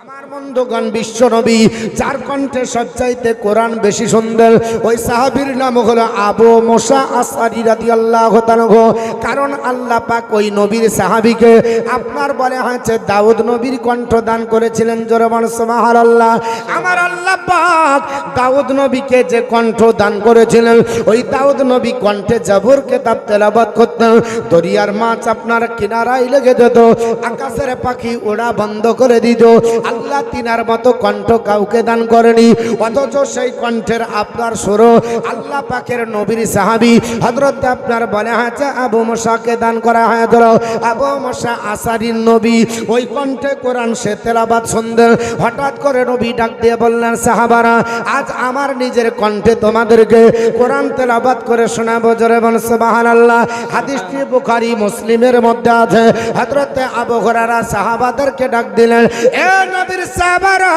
আমার বন্ধুগণ, বিশ্ব নবী যার কণ্ঠে সবচাইতে কোরআন বেশি সুন্দর, ওই সাহাবীর নাম হলো আবু মুসা আশআরী রাদিয়াল্লাহু তাআলা। কারণ আল্লাহ পাক ওই নবীর সাহাবীকে আপনার বলে হয়েছে দাউদ নবীর কণ্ঠ দান করেছিলেন। জোরে বলেন সুবহানাল্লাহ। আমার আল্লাহ পাক দাউদ নবীকে যে কণ্ঠ দান করেছিলেন, ওই দাউদ নবী কণ্ঠে জাবুর কিতাব তেলাওয়াত করতেন। দরিয়ার মাছ আপনার কিনারায় লেগে যেত, আকাশের পাখি ওড়া বন্ধ করে দিত। আল্লাহ তিনার মতো কণ্ঠ কাউকে দান করেনি, অথচ সেই কণ্ঠের আপনার সুর আল্লাহ পাকের নবীর সাহাবী হযরত আপনার বলে হয়েছে আবু মুসাকে দান করা হয়েছিল। আবু মুসা আশআরীর নবী ওই কণ্ঠে কোরআন সে তেলাওয়াত সুন্দর। হঠাৎ করে নবী ডাক দিয়ে বললেন, সাহাবারা, আজ আমার নিজের কণ্ঠে তোমাদেরকে কোরআন তেলাওয়াত করে শোনাবো। জোরে বলেন সুবহানাল্লাহ। হাদিসটি বুখারী মুসলিমের মধ্যে আছে। হযরত আবু হুরায়রা সাহাবাদেরকে ডাক দিলেন, এ নবীর সাহাবারা,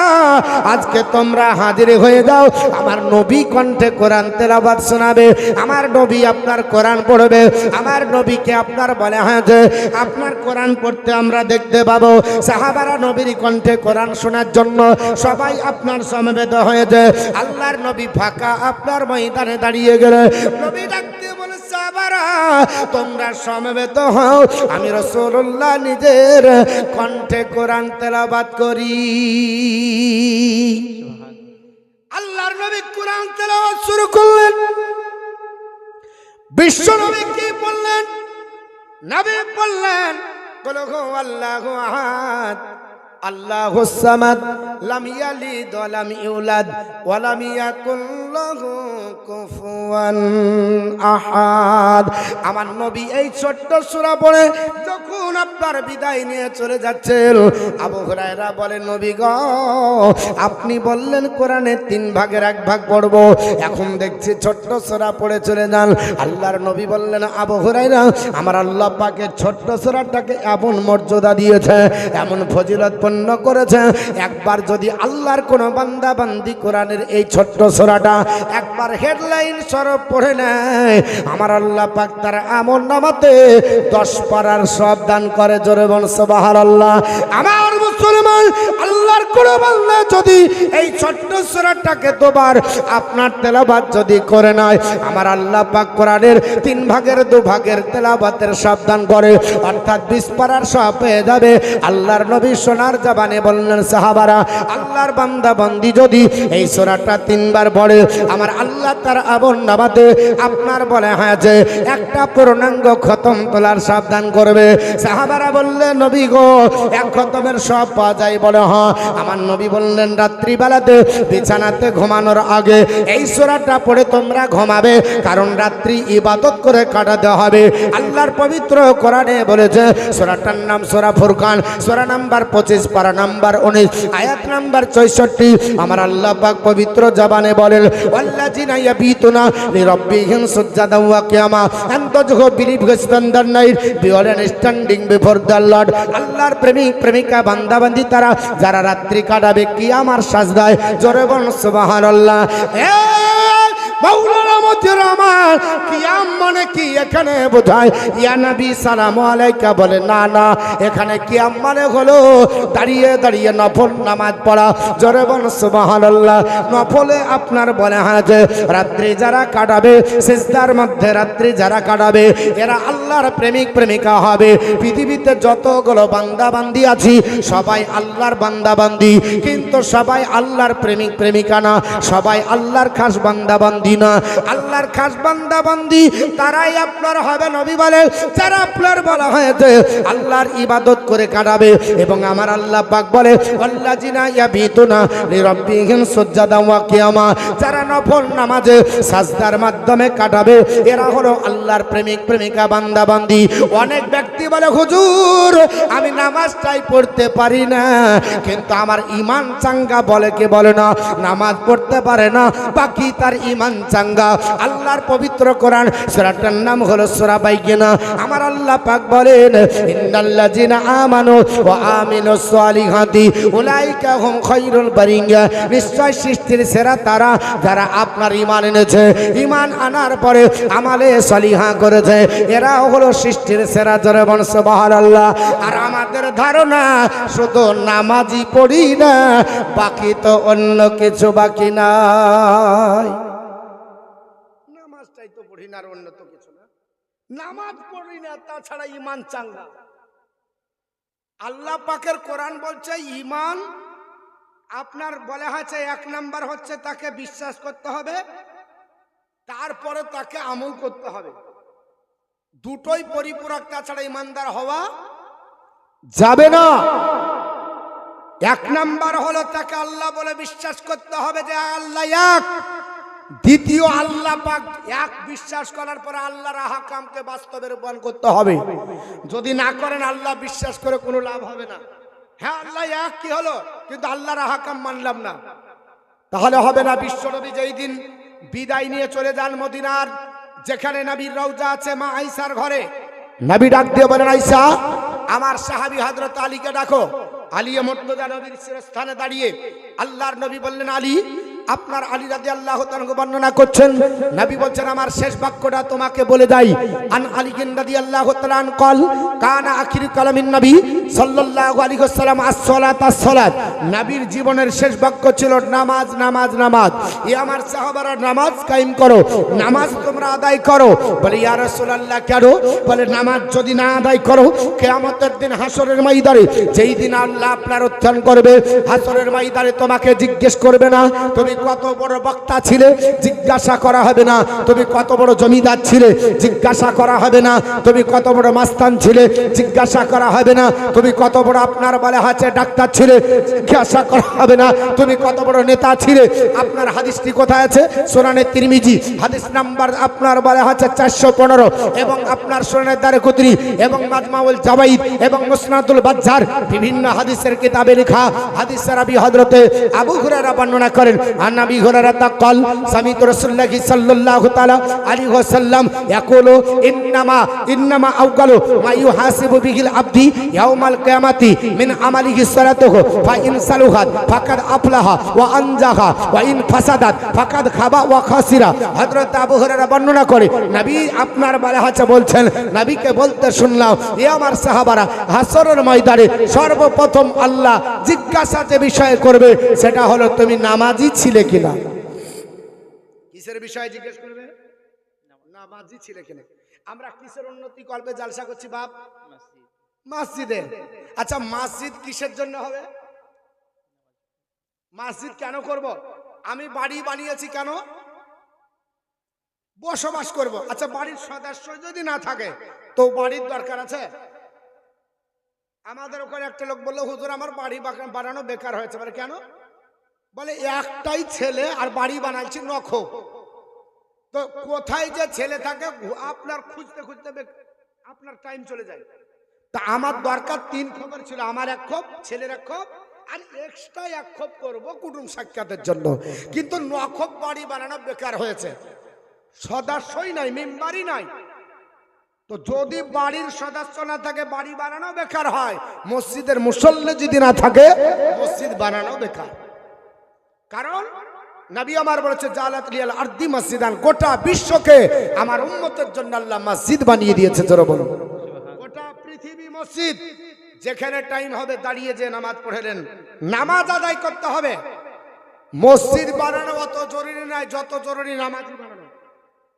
আজকে তোমরা হাজির হয়ে যাও, আমার নবী কণ্ঠে কোরআন তেলাওয়াত শোনাবে। আমার নবী আপনার কোরআন পড়বে। আমার নবীকে আপনার বলে হয়েছে আপনার কোরআন পড়তে আমরা দেখতে পাবো। সাহাবারা নবীর কণ্ঠে কোরআন শোনার জন্য সবাই আপনার সমবেত হয়েছে। আল্লাহর নবী ফাঁকা আপনার ময়দানে দাঁড়িয়ে গেলে নবী ডাকতে বলে, সাহাবারা তোমরা সমবেত হও, আমি রাসূলুল্লাহ নিজের কণ্ঠে কোরআন তেলাওয়াত করি। আল্লাহর নবী কোরআন তেলাওয়াত শুরু করলেন। বিশ্ব নবী কি বললেন? নবী বললেন, বলো গো আল্লাহু আহাদ আল্লাহুস সামাদ লাম ইয়ালিদ ওয়া লাম ইউলাদ ওয়া লাম ইয়াকুল লাহু কুফুয়ান আহাদ। আমার নবী এই ছোট্ট সূরা পড়ে যখন আপনার বিদায় নিয়ে চলে যাচ্ছেন, আবু হুরায়রা বলে, নবী গো, আপনি বললেন কোরআনের 3 ভাগের 1 ভাগ পড়ব, এখন দেখছি ছোট্ট সূরা পড়ে চলে যান। আল্লাহর নবী বললেন, আবু হুরায়রা, আমার আল্লাহ পাকের ছোট্ট সূরাটাকে এমন মর্যাদা দিয়েছে, এমন ফজিলত করেছে, একবার যদি আল্লাহর কোন বান্দা বান্দি কোরআনের এই ছোট্ট সূরাটা একবার হেডলাইন স্বরূপ পড়ে নেয়, আমার আল্লাহ পাক তার আমলনামাতে 10 পারার সব দান করে। জোরে বল সুবহানাল্লাহ। আমার মুসলমান, আল্লাহর কোন বান্দা যদি এই ছোট্ট সূরাটাকে দুবার আপনার তেলাওয়াত যদি করে নেয়, আমার আল্লাহ পাক কোরআনের 3 ভাগের 2 ভাগের তেলাওয়াতের সব দান করে, অর্থাৎ 20 পারার সব পেয়ে যাবে। আল্লাহর নবী সোনার জাবানে বললেন, সাহাবারা, আল্লাহর বান্দা বান্দি যদি এই সূরাটা 3 বার পড়ে, আমার আল্লাহ তার আমলনামাতে আপনার বলে হয়েছে একটা পূর্ণাঙ্গ খতম তোলার সাবধান করবে। সাহাবারা বললেন, নবী গো, 1 খতমের সব পাওয়া যায়? বলে হ্যাঁ। আমার নবী বললেন, রাত্রিবেলাতে বিছানাতে ঘুমানোর আগে এই সূরাটা পড়ে তোমরা ঘুমাবে, কারণ রাত্রি ইবাদত করে কাটাতে হবে। আল্লাহর পবিত্র কোরআনে বলেছে, সূরাটার নাম সূরা ফুরকান, সূরা নাম্বার 25, পারা নাম্বার 19, আয়াত নাম্বার 64। আমার আল্লাহ পাক পবিত্র জবানে বলেন, ওয়াল্লাযিনা ইয়াবিতুনা লিরাব্বিহিম সুজদান ওয়া কিয়ামা এন্ড দোজ হু বিলিভ গেস্টন দ্য নাইট বিওর স্ট্যান্ডিং বিফোর দ্য লর্ড। আল্লাহর প্রেমিক প্রেমিকা বান্দা বান্দি তারা যারা রাত্রি কাটাবে কিয়ামার সাজদায়। জোরে বল সুবহানাল্লাহ। মাওলানা মতিউর রহমান, কিয়াম মানে কি এখানে বোঝায়? ইয়া নবী সালামু আলাইকা বলে, না না, এখানে কিয়াম মানে হলো দাঁড়িয়ে দাঁড়িয়ে নফল নামাজ পড়া। জোরে বল সুবহানাল্লাহ। নফলে আপনার বলে আছে রাত্রি যারা কাটাবে, সিজদার মধ্যে রাত্রি যারা কাটাবে, এরা আল্লাহর প্রেমিক প্রেমিকা হবে। পৃথিবীতে যতগুলো বান্দা বান্দি আছি সবাই আল্লাহর বান্দা বান্দি, কিন্তু সবাই আল্লাহর প্রেমিক প্রেমিকা না, সবাই আল্লাহর খাস বান্দা বান্দি না। আল্লাহর খাস বান্দা বান্দি তারাই আপনার হবে, নবী বলে, যারা আপনার বলা হয়েছে আল্লাহর ইবাদত করে কাটাবে। এবং আমার আল্লাহ পাক বলে, ওয়াল্লাযিনা ইয়াবিতুনা লিরাব্বিহিম সুজদান ওয়া কিয়ামা, যারা নফল নামাজে সাজদার মাধ্যমে কাটাবে, এরা হলো আল্লাহর প্রেমিক প্রেমিকা বান্দা বান্দি। অনেক ব্যক্তি বলে, হুজুর, আমি নামাজটাই পড়তে পারি না, কিন্তু আমার ঈমান চাঙ্গা। বলে কে বলে না, নামাজ পড়তে পারে না, বাকি তার ঈমান চাঙ্গা। আল্লাহর পবিত্র কোরআন সূরাটার নাম হলো সূরা বাইয়িনা। আমার আল্লাহ পাক বলেন, ইন্নাল্লাযিনা আমানু ওয়া আমিলুস সালিহাতি উলাইকা হুম খায়রুল বারিয়া। নিশ্চয় সৃষ্টির সেরা তারা যারা আপনার ঈমান এনেছে, ঈমান আনার পরে আমালে সলিহা করেছে, এরা হলো সৃষ্টির সেরা। জোরে বল সুবহানাল্লাহ। আর আমাদের ধারণা শুধু নামাজই পড়ি না, বাকি তো অন্য কিছু বাকি নাই। নামাজটাই তো পড়ি না, আর অন্য তো কিছু না। নামাজ পড়ি না, তাছাড়া ঈমান চাঙ্গা। আল্লাহ পাকের কোরআন বলছে ঈমান আপনার বলা হয়েছে 1 নাম্বার হচ্ছে তাকে বিশ্বাস করতে হবে, তারপরে তাকে আমল করতে হবে। দুটোই পরিপূরক, তাছাড়া ইমানদার হওয়া যাবে না। 1 নাম্বার হলো তাকে আল্লাহ বলে বিশ্বাস করতে হবে যে আল্লাহ এক। দ্বিতীয়, আল্লাহ পাক এক বিশ্বাস করার পরে আল্লাহর আহকামকে বাস্তবে রূপায়ণ করতে হবে। যদি না করেন আল্লাহ বিশ্বাস করে কোনো লাভ হবে না। হ্যাঁ আল্লাহ এক কি হলো, কিন্তু আল্লাহর আহকাম মানলাম না, তাহলে হবে না। বিশ্বনবী যেই দিন বিদায় নিয়ে চলে যান মদিনার, যেখানে নবীর রওজা আছে মা আয়েশার ঘরে, নবী ডাক দিয়ে বলেন, আয়েশা আমার সাহাবী হযরত আলীকে ডাকো। আলী মুর্তজা নবীর শিরস্থানে দাঁড়িয়ে আল্লাহর নবী বললেন, আলী আপনার আলী রাদিয়াল্লাহু তাআলা বর্ণনা করছেন, নবী বলছেন আমার শেষ বাক্যটা তোমাকে বলে যাই। আন আলী রাদিয়াল্লাহু তাআলা আন কল কানা আখির কালামিন নবী সাল্লাল্লাহু আলাইহি ওয়াসাল্লাম আস-সালাত আস-সালাত। নবীর জীবনের শেষ বাক্য ছিল নামাজ নামাজ নামাজ। এ আমার সাহাবারা নামাজ কায়েম করো, নামাজ তোমরা আদায় করো। বলে ইয়া রাসূলুল্লাহ কেন? বলে নামাজ যদি না আদায় করো কিয়ামতের দিন হাসরের ময়দানে, যেই দিন আল্লাহ আপনার উত্থান করবে, হাসরের ময়দানে তোমাকে জিজ্ঞেস করবে না তুমি কত বড় বক্তা ছিলে, জিজ্ঞাসা করা হবে না তুমি কত বড় জমিদার ছিলে, জিজ্ঞাসা করা হবে না তুমি কত বড় মাস্তান ছিলে, জিজ্ঞাসা করা হবে না তুমি কত বড় আপনার বলে হাতে ডাক্তার ছিলে, জিজ্ঞাসা করা হবে না তুমি কত বড় নেতা ছিলে। আপনার হাদিসটি কোথায় আছে? সুনানে তিরমিজি হাদিস নাম্বার আপনার বলে আছে 415, এবং আপনার সুনানে দারকুতনি এবং মাজমাউল জাওয়াইদ এবং মুসনাদুল বাজ্জার বিভিন্ন হাদিসের কিতাবে লেখা। হাদিসের রাবী হযরতে আবু হুরায়রা বর্ণনা করেন, আন আবি হুরায়রা তাকাল সামিতু রাসূলুল্লাহি সাল্লাল্লাহু তাআলা আলাইহি ওয়াসাল্লাম ইয়াকুলু ইন্নামা আওয়ালু মা ইউহাসিবু বিহিল আবদি ইয়াউমাল কিয়ামাতি মিন আমালিহি সালাতুহু ফা ইন সালুহাত ফাকাদ আফলাহা ওয়া আনজাহা ওয়া ইন ফাসাদাত ফাকাদ খাবা ওয়া খাসিরা। হযরত আবু হুরায়রা বর্ণনা করে নবী আপনার বলে হাতে বলছেন, নবীকে বলতে শুনলাম, এ আমার সাহাবারা হাসরের ময়দানে সর্বপ্রথম আল্লাহ জিজ্ঞাসা যে বিষয়ে করবে সেটা হলো তুমি নামাজি ছিলে কিনা। কিসের বিষয়ে জিজ্ঞেস করবে? নামাজি ছিলে কিনা। আমরা কিসের উন্নতি কল্পে জালসা করছি বাপ? মসজিদে। আচ্ছা মসজিদ কিসের জন্য হবে? মসজিদ কেন করব? আমি বাড়ি বানিয়েছি কেন? বসবাস করব। আচ্ছা বাড়ির সদস্য যদি না থাকে তো বাড়ির দরকার আছে? আমাদের ওখানে একটা লোক বললো, হুজুর আমার বাড়ি বানানো বেকার হয়েছে। বলে কেন? বলে একটাই ছেলে আর বাড়ি বানাইছি নখ। তো কোথায় যে ছেলে থাকে আপনার খুঁজতে খুঁজতে আপনার টাইম চলে যায়। তা আমার দরকার 3 খোপ ছিল, আমার 1 খোপ, ছেলের 1 খোপ, আর এক্সট্রা 1 খোপ করবো কুটুম সাক্ষাতের জন্য। কিন্তু 9 খোপ বাড়ি বানানো বেকার হয়েছে, সদস্যই নাই, মেম্বারই নাই। তো যদি বাড়ির সদস্য না থাকে বাড়ি বানানো বেকার হয়, মসজিদের মুসল্লি যদি না থাকে মসজিদ বানানো বেকার। কারণ নবী আমার বলেছে জালাত লিয়াল আরদি মসজিদান, গোটা বিশ্বকে আমার উম্মতের জন্য আল্লাহ মসজিদ বানিয়ে দিয়েছে। জোরে বলুন, গোটা পৃথিবী মসজিদ। যেখানে টাইম হবে দাঁড়িয়ে যে নামাজ পড়েলেন, নামাজ আদায় করতে হবে। মসজিদ বানানো অত জরুরি নয় যত জরুরি নামাজি বানানো।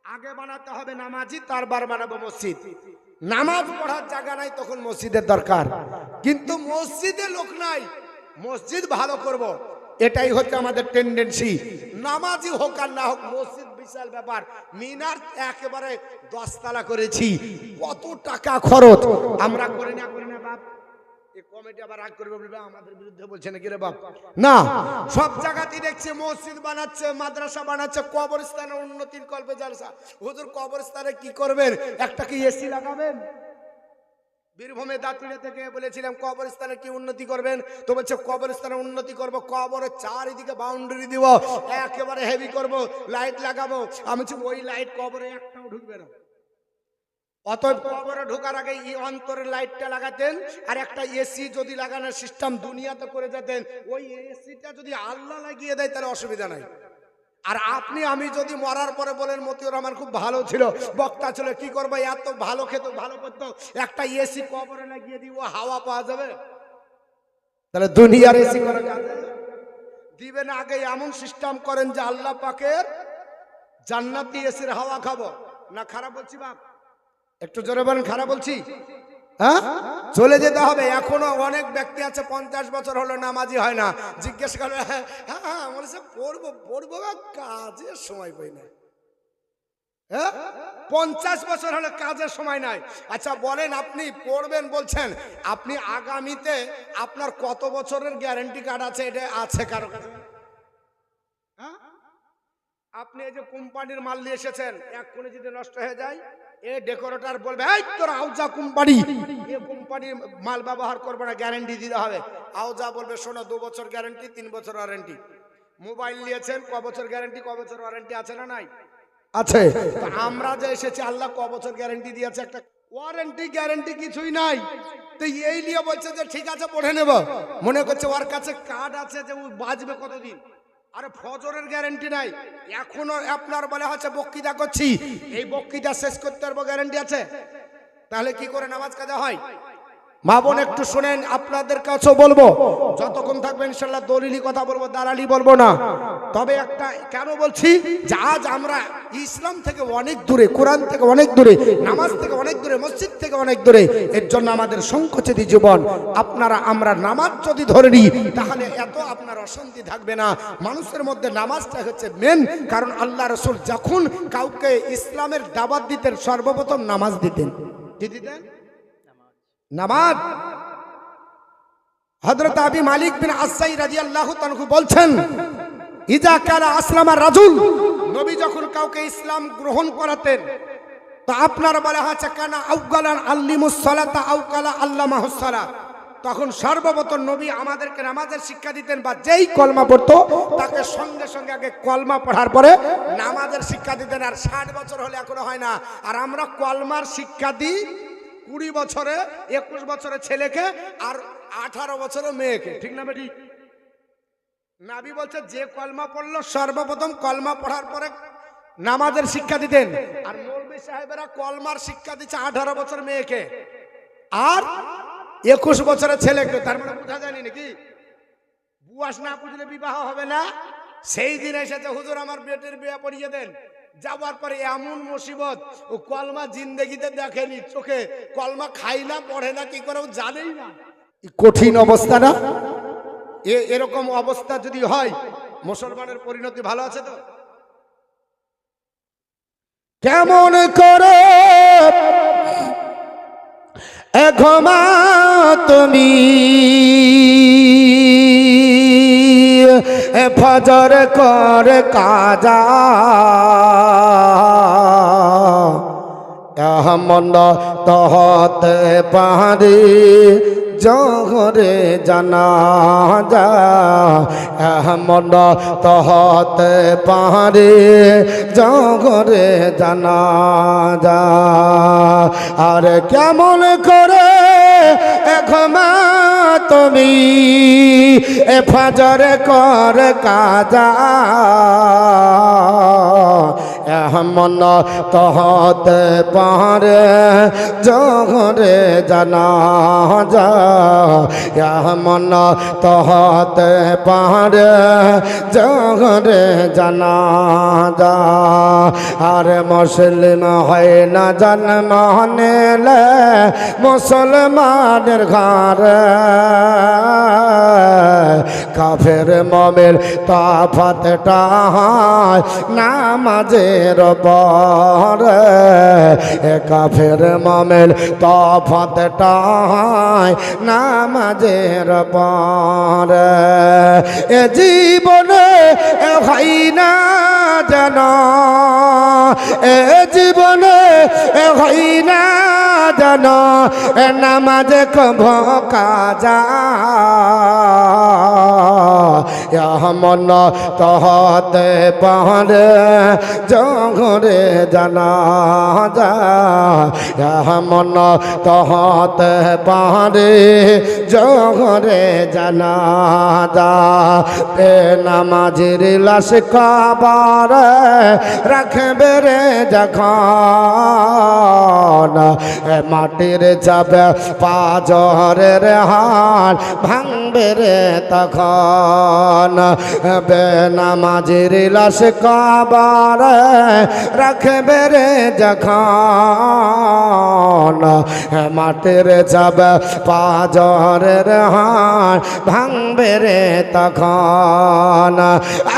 আগে বানাতে হবে নামাজি, তারপর বানাবো মসজিদ। নামাজ পড়ার জায়গা নাই তখন মসজিদের দরকার, কিন্তু মসজিদে লোক নাই, মসজিদ ভালো করব, এটাই হচ্ছে আমাদের টেন্ডেন্সি। নামাজি হোক আর না হোক মসজিদ বিশাল ব্যাপার। মিনার একেবারে 10 তলা করেছি, কত টাকা খরচ। আমরা করি না বাপ? এই কমিটি আবার রাগ করবে, বলবে আমাদের বিরুদ্ধে বলছে নাকি রে বাপ? না, সব জায়গাতেই দেখছে মসজিদ বানাচ্ছে, মাদ্রাসা বানাচ্ছে, কবরস্থানের উন্নতির কল্পে জালসা। হুজুর কবরস্থানে কি করবেন? একটা কি এসি লাগাবেন? বীরভূমে দাঁতুড়ে থেকে বলেছিলাম কবরস্থানে কি উন্নতি করবেন, তো বলছে কবরস্থানে উন্নতি করব, কবরের চারিদিকে বাউন্ডারি দিব, একেবারে হেভি করব, লাইট লাগাবো। আমি বলছি ওই লাইট কবরে একটাও ঢুকবে না। অতএব কবরে ঢোকার আগে এই অন্তরের লাইটটা লাগাতেন, আর একটা এসি যদি লাগানোর সিস্টেম দুনিয়াতে করে যেতেন, ওই এসিটা যদি আল্লাহ লাগিয়ে দেয় তাহলে অসুবিধা নাই। আর আপনি আমি যদি মরার পরে বলেন মতিউর রহমান খুব ভালো ছিল, বক্তা ছিল, কি করবো, এত ভালো খেত, ভালো করতো, একটা এসি কবরে লাগিয়ে দিব, হাওয়া পাওয়া যাবে? তাহলে দুনিয়ার এসি করে কাজে দিবেন। আগে এমন সিস্টেম করেন যে আল্লাহ পাকের জান্নাতি এসির হাওয়া খাবো না। খারাপ বলছি বাপ? একটু জোরে বলেন, খারাপ বলছি? হ্যাঁ, চলে যেতে হবে। এখনো অনেক ব্যক্তি আছে 50 বছর হলো নামাজি হয় না, জিজ্ঞেস করবে হ্যাঁ হ্যাঁ বলেছে পড়বো পড়বো, কাজের সময় পাই না। হ্যাঁ, 50 বছর হলে কাজের সময় নাই। আচ্ছা বলেন, আপনি পড়বেন বলছেন, আপনি আগামীতে আপনার কত বছরের গ্যারান্টি কার্ড আছে? এটা আছে কারো কাছে? হ্যাঁ, আপনি এই যে কোম্পানির মাল নিয়ে এসেছেন, এক কোণে যদি নষ্ট হয়ে যায়, এই ডেকোরেটর বলবে এই তোর আউজা কোম্পানি, এই কোম্পানির মাল ব্যবহার করবে না, গ্যারান্টি দিতে হবে। আউজা বলবে শোনো 2 বছর গ্যারান্টি, 3 বছর ওয়ারেন্টি। মোবাইল নিয়েছেন, ক বছর গ্যারান্টি, ক বছর ওয়ারেন্টি আছে না নাই? আছে। তো আমরা যে এসেছি, আল্লাহ ক বছর গ্যারান্টি দিয়েছে, একটা ওয়ারেন্টি গ্যারান্টি কিছুই নাই। তো এই নিয়ে বলছে যে ঠিক আছে পড়ে নেব, মনে করছে ওর কাছে কার্ড আছে যে ও বাঁচবে কতদিন। আরে ফজরের গ্যারান্টি নাই, এখনো আপনার বলে হচ্ছে বক্তৃতা করছি, এই বক্তৃতা শেষ করতে পারবো, গ্যারান্টি আছে? তাহলে কি করে নামাজ কাজা হয়? মা বোন একটু শুনেন, আপনাদের কাছেও বলবো, যতক্ষণ থাকবেন ইনশাল্লাহ দলিলি কথা বলবো, দালালি বলবো না। তবে একটা কেন বলছি, যে আজ আমরা ইসলাম থেকে অনেক দূরে, কোরআন থেকে অনেক দূরে, নামাজ থেকে অনেক দূরে, মসজিদ থেকে অনেক দূরে। এর জন্য আমাদের সংকোচিত জীবন। আপনারা আমরা নামাজ যদি ধরে নিই, তাহলে এত আপনার অশান্তি থাকবে না। মানুষের মধ্যে নামাজটা হচ্ছে মেন, কারণ আল্লাহ রসুল যখন কাউকে ইসলামের দাওয়াত দিতেন, সর্বপ্রথম নামাজ দিতেন। কি দিতেন? নামাজ। হযরত আবি মালিক বিন আসসাই রাদিয়াল্লাহু তাআলা বলছেন, ইজা কানা আসলামা রাজুল, নবী যখন কাউকে ইসলাম গ্রহণ করাতেন, তো আপনার বলা হচ্ছে কানা আউগালান আল্লিমুস সালাতা আউকালা আল্লামাহুস সালাত, তখন সর্বপ্রথম নবী আমাদেরকে নামাজের শিক্ষা দিতেন, বা যেই কলমা পড়তো তাকে সঙ্গে সঙ্গে আগে কলমা পড়ার পরে নামাজের শিক্ষা দিতেন। আর 60 বছর হলে এখনো হয় না, আর আমরা কলমার শিক্ষা দিই 20 বছরে, 21 বছরের ছেলেকে, আর 18 বছরের মেয়েকে, ঠিক না বেটি? নবী বলছে যে কলমা পড়লো সর্বপ্রথম কলমা পড়ার পরে নামাজের শিক্ষা দিতেন। আর মৌলভী সাহেবেরা কলমার শিক্ষা দিচ্ছে 18 বছর মেয়েকে আর 21 বছরের ছেলেকে। তার মানে বোঝা যায়নি নাকি বুয়াস না বুঝলে বিবাহ হবে না? সেই দিন এসেছে, হুজুর আমার বেটির বিয়ে পড়িয়ে দেন। যাওয়ার পরে এমন মুসিবত, ও কলমা জিন্দেগিতে দেখেনি, চোখে কলমা খাই না, পড়ে না, কি করে জানেই না। কঠিন অবস্থা না? এরকম অবস্থা যদি হয়, মুসলমানের পরিণতি ভালো আছে তো? কেমন করে ঘুমা তুমি ফজর কর কাজা, মন তহতে পারি জহরে জানাজা, মন তহতে পারি জহরে জানাজা। আর কেমন করে ঘুমা তুমি ফজর কর কাজা, মন তহতে পারে জহরে জানাজা, মন তহতে পারে জহরে জানাজা। আর মুসলিম হয় না জন্ম নিলে মুসলমানের ঘরে, কাফের মুমিন তফাতটা হয় নামাজের পরে, কাফের মুমিন তফাতটা হয় নামাজের পরে। এ জীবনে হয় না যেন, এ জীবনে হয় না যেন নামাজ কভো কাজা মন তহতে পারে জঘরে জানা যা মন তহতে পারে জঘরে জানা যা নামাজের লাশ কবর রাখবে রে যখন মাটির যাবে পাজরের হাড় ভাঙবে রে তখন বেনামাজির লাশ কবর রাখবে রে যখন মাটির যাবে পাজরের হাড় ভাঙবে রে তখন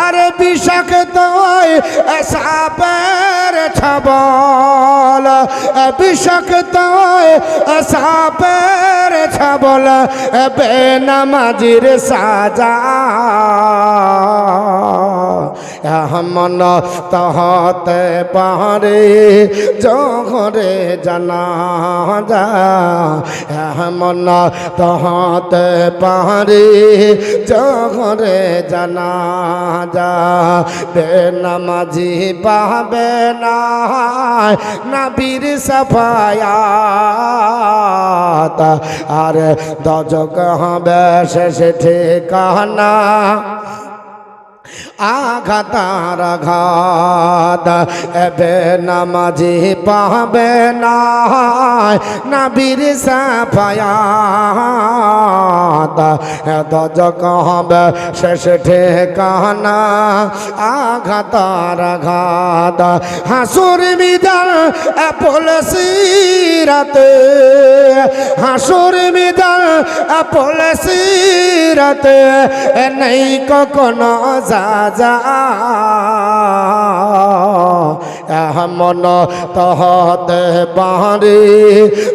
আরে বিষাক্ত সাপের ছবল বিষাক্ত সাপের ছবল বেনামাজির সাজা মন তহতে পারে জঘরে জানা যা মন তহতে পারে জঘরে জানা যা বেনামাজি পাবে না নবীর সাফায়াত আর দজক হবে শেষ ঠিকানা আঘাতার আঘাত এবে নামাজি পাবে না নবীর সাফায়াত দজক হবে শেষ ঠিকানা আঘাতার আঘাত হাসুর মিদান পুলসিরাতে হাসুর মিদান পুলসিরাতে নেই কখনো যা যা মন তহতে পারে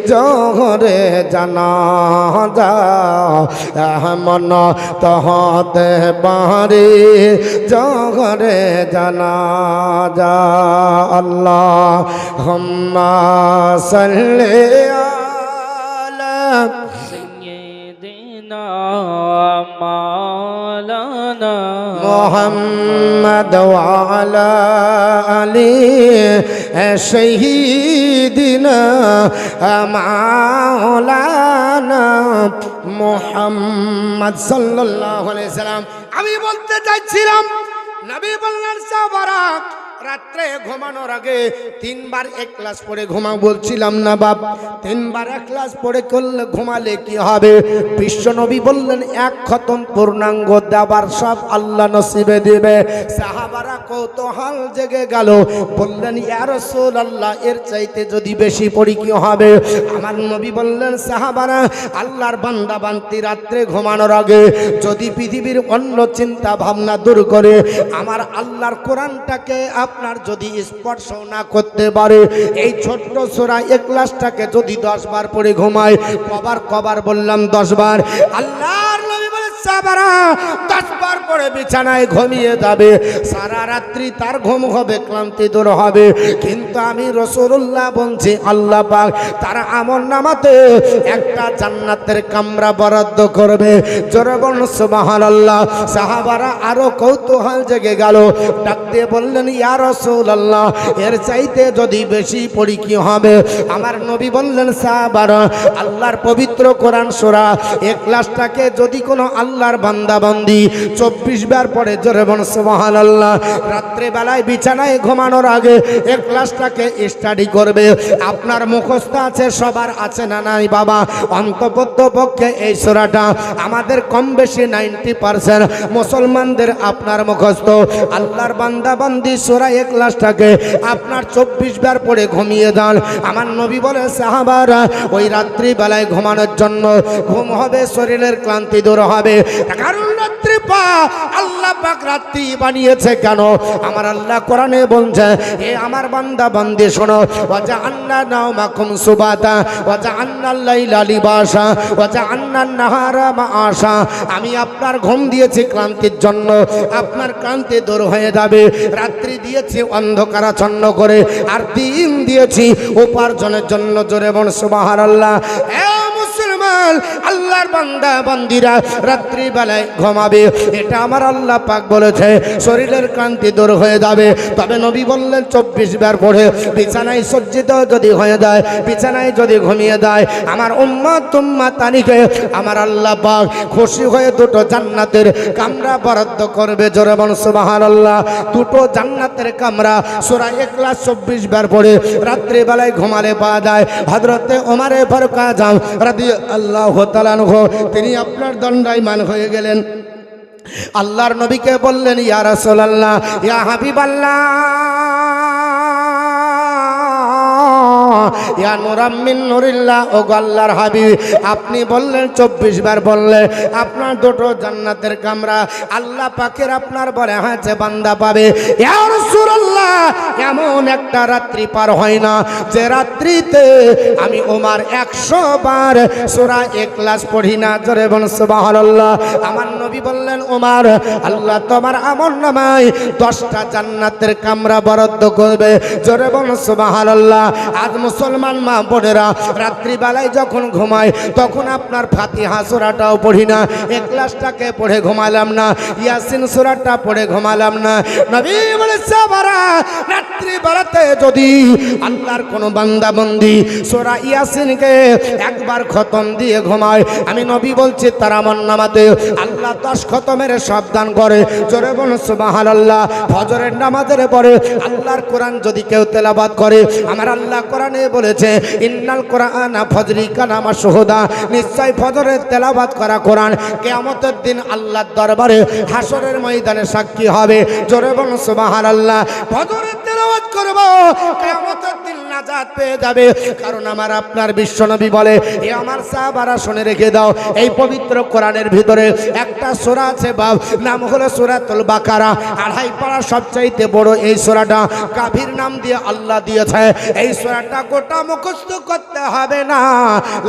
জঘরে জানা যা মন তহতে পারে জঘরে জানা যা আল্লাহুম্মা সাল্লি আলা সাইয়্যিদিনা মাওলানা মুহাম্মদ ওয়া আলা আলি সাইয়্যিদিনা মাওলানা মুহাম্মদ সাল্লাল্লাহু আলাইহি সাল্লাম। আমি বলতে চাইছিলাম নবী বললেন সাহাবারা রাত্রে ঘুমানোর আগে তিনবার ইখলাস পড়ে ঘুমা বলছিলাম না বাপ তিনবার ইখলাস পড়ে করলে ঘুমালে কি হবে বিশ্ব নবী বললেন এক খতম পূর্ণাঙ্গ দেবার সব আল্লাহ নসিবে দিবে সাহাবারা কৌতূহল জেগে গেল বললেন ইয়া রাসূলুল্লাহ এর চাইতে যদি বেশি পড়ি কি হবে আমার নবী বললেন সাহাবারা আল্লাহর বান্দা বান্তি রাত্রে ঘুমানোর আগে যদি পৃথিবীর অন্য চিন্তা ভাবনা দূর করে আমার আল্লাহর কোরআনটাকে আপনার যদি স্পর্শ না করতে পারে এই ছোট্ট সূরা ইখলাসটাকে যদি 10 বার পড়ে ঘুমায় কবার বললাম 10 বার আল্লাহর নবী বলে সাহাবারা 10 বার পড়ে বিছানায় ঘুমিয়ে যাবে সারা রাত্রি তার ঘুম হবে ক্লান্তি দূর হবে কিন্তু আমি রাসূলুল্লাহ বলছি আল্লাহ পাক তার আমলনামাতে একটা জান্নাতের কামরা বরাদ্দ করবে জোরে বলুন সুবহানাল্লাহ সাহাবারা আরো কৌতূহল জেগে গেল ডাক দিয়ে বললেন ইয়া রাসূলুল্লাহ এর চাইতে যদি বেশি পড়ি কি হবে আমার নবী বললেন সাহাবারা আল্লাহর পবিত্র কোরআন সূরা ইখলাসটাকে যদি কোনো আল্লাহর বান্দা বান্দি 24 বার পড়ে জোরে বলুন সুবহানাল্লাহ রাত্রে বেলায় বিছানায় ঘুমানোর আগে ইখলাসটাকে স্টাডি করবে আপনার মুখস্থ আছে সবার আছে না নাই বাবা অন্ততপক্ষে এই সূরাটা আমাদের কম বেশি 90% মুসলমানদের আপনার মুখস্থ আল্লাহর বান্দা বান্দি সূরা ইখলাসটাকে আপনার 24 বার পড়ে ঘুমিয়ে যান আমার নবী বলে সাহাবারা ওই রাত্রি বেলায় ঘুমানোর জন্য ঘুম হবে শরীরের ক্লান্তি দূর হবে কারণ রাত্রি আল্লাহ পাক রাত্রি বানিয়েছে কেন? আমার আল্লাহ কোরআনে বলছে, এ আমার বান্দা বান্দি শোনো, ওয়াজআলনা নাওমাকুম সুবাতা ওয়াজআলনা লাইলা লিবাসা ওয়াজআলনা নাহারা মাআশা। আমি আপনার ঘুম দিয়েছি ক্লান্তির জন্য, আপনার ক্লান্তি দূর হয়ে যাবে। রাত্রি দিয়েছি অন্ধকারাচ্ছন্ন করে, আর দিন দিয়েছি উপার্জনের জন্য। জোরে বল সুবহানাল্লাহ। এ মুসলমান, আল্লাহর বান্দা বান্দিরা রাত্রি বেলায় ঘুমাবে, এটা আমার আল্লাহ পাক বলেছে, শরীরের ক্লান্তি দূর হয়ে যাবে। তবে নবী বললেন 24 বার পড়ে বিছানায় সজ্জিত যদি হয়ে যায়, বিছানায় যদি ঘুমিয়ে যায়, আমার উম্মাতানিকে আমার আল্লাহ পাক খুশি হয়ে দুটো জান্নাতের কামরা বরাদ্দ করবে। জোরে বল সুবহানাল্লাহ। দুটো জান্নাতের কামরা সূরা ইখলাস 24 বার পড়ে রাত্রি বেলায় ঘুমালে পাওয়া যায়। হযরতে ওমর ফারুক আযম রাদিয়াল্লাহু তাআলা আনহু তিনি আপনার দণ্ডায়মান হয়ে গেলেন। আল্লাহর নবীকে বললেন, ইয়া রাসূলুল্লাহ, ইয়া হাবিবাল্লাহ, ইয়া নূরাম মিন নূরিল্লাহ, ও আল্লাহর হাবিব, আপনি বললেন 24 বার বললেন আপনার দুটো জান্নাতের কামরা আল্লাহ পাকের আপনার বলে হয়েছে বান্দা পাবে। ইয়া রাসূলুল্লাহ, এমন একটা রাত্রি পার হয় না যে রাত্রিতে আমি ওমর 100 বার সূরা ইখলাস পড়ি না। জোরে বল সুবহানাল্লাহ। আমার নবী বললেন, ওমর, আল্লাহ তোমার আমলনামায় 10টা জান্নাতের কামরা বরাদ্দ করবে। জোরে বল সুবহানাল্লাহ। আজ মুসলমান মা বোনেরা রাত্রি বেলায় যখন ঘুমায় তখন আপনার ফাতিহা সূরাটাও পড়ি না, ইখলাসটাকে পড়ে ঘুমালাম না, ইয়াসিন সূরাটা পড়ে ঘুমালাম না। নবী বলেছে, বারা রাত্রি বেলাতে যদি আল্লাহর কোন বান্দা বান্দি সূরা ইয়াসিনকে একবার খতম দিয়ে ঘুমায়, আমি নবী বলছি তার আমলনামাতে আল্লাহ 10 খতমের সাবধান করে। জোরে বলুন সুবহানাল্লাহ। ফজরের নামাজের পরে আল্লাহর কোরআন যদি কেউ তেলাওয়াত করে, আমার আল্লাহ কোরআনে বলেছে, ইন্নাল কোরআনা ফজরি কালামা শুহুদা, নিশ্চয় ফজরের তেলাওয়াত করা কোরআন কিয়ামতের দিন আল্লাহর দরবারে হাসরের ময়দানে সাক্ষী হবে। জোরে বলুন সুবহানাল্লাহ। ফজরের তেলাওয়াত করব, কিয়ামতের দিন নাজাত পেয়ে যাবে। কারণ আমার আপনার বিশ্বনবী বলে, এ আমার সাহাবারা শুনে রেখে দাও, এই পবিত্র কোরআনের ভিতরে একটা সূরা আছে বাপ, নাম হলো সূরাতুল বাকারা। 2.5 পারা সবচাইতে বড় এই সূরাটা, কাফির নাম দিয়ে আল্লাহ দিয়েছে। এই সূরাটা গোটা মুখস্থ করতে হবে না,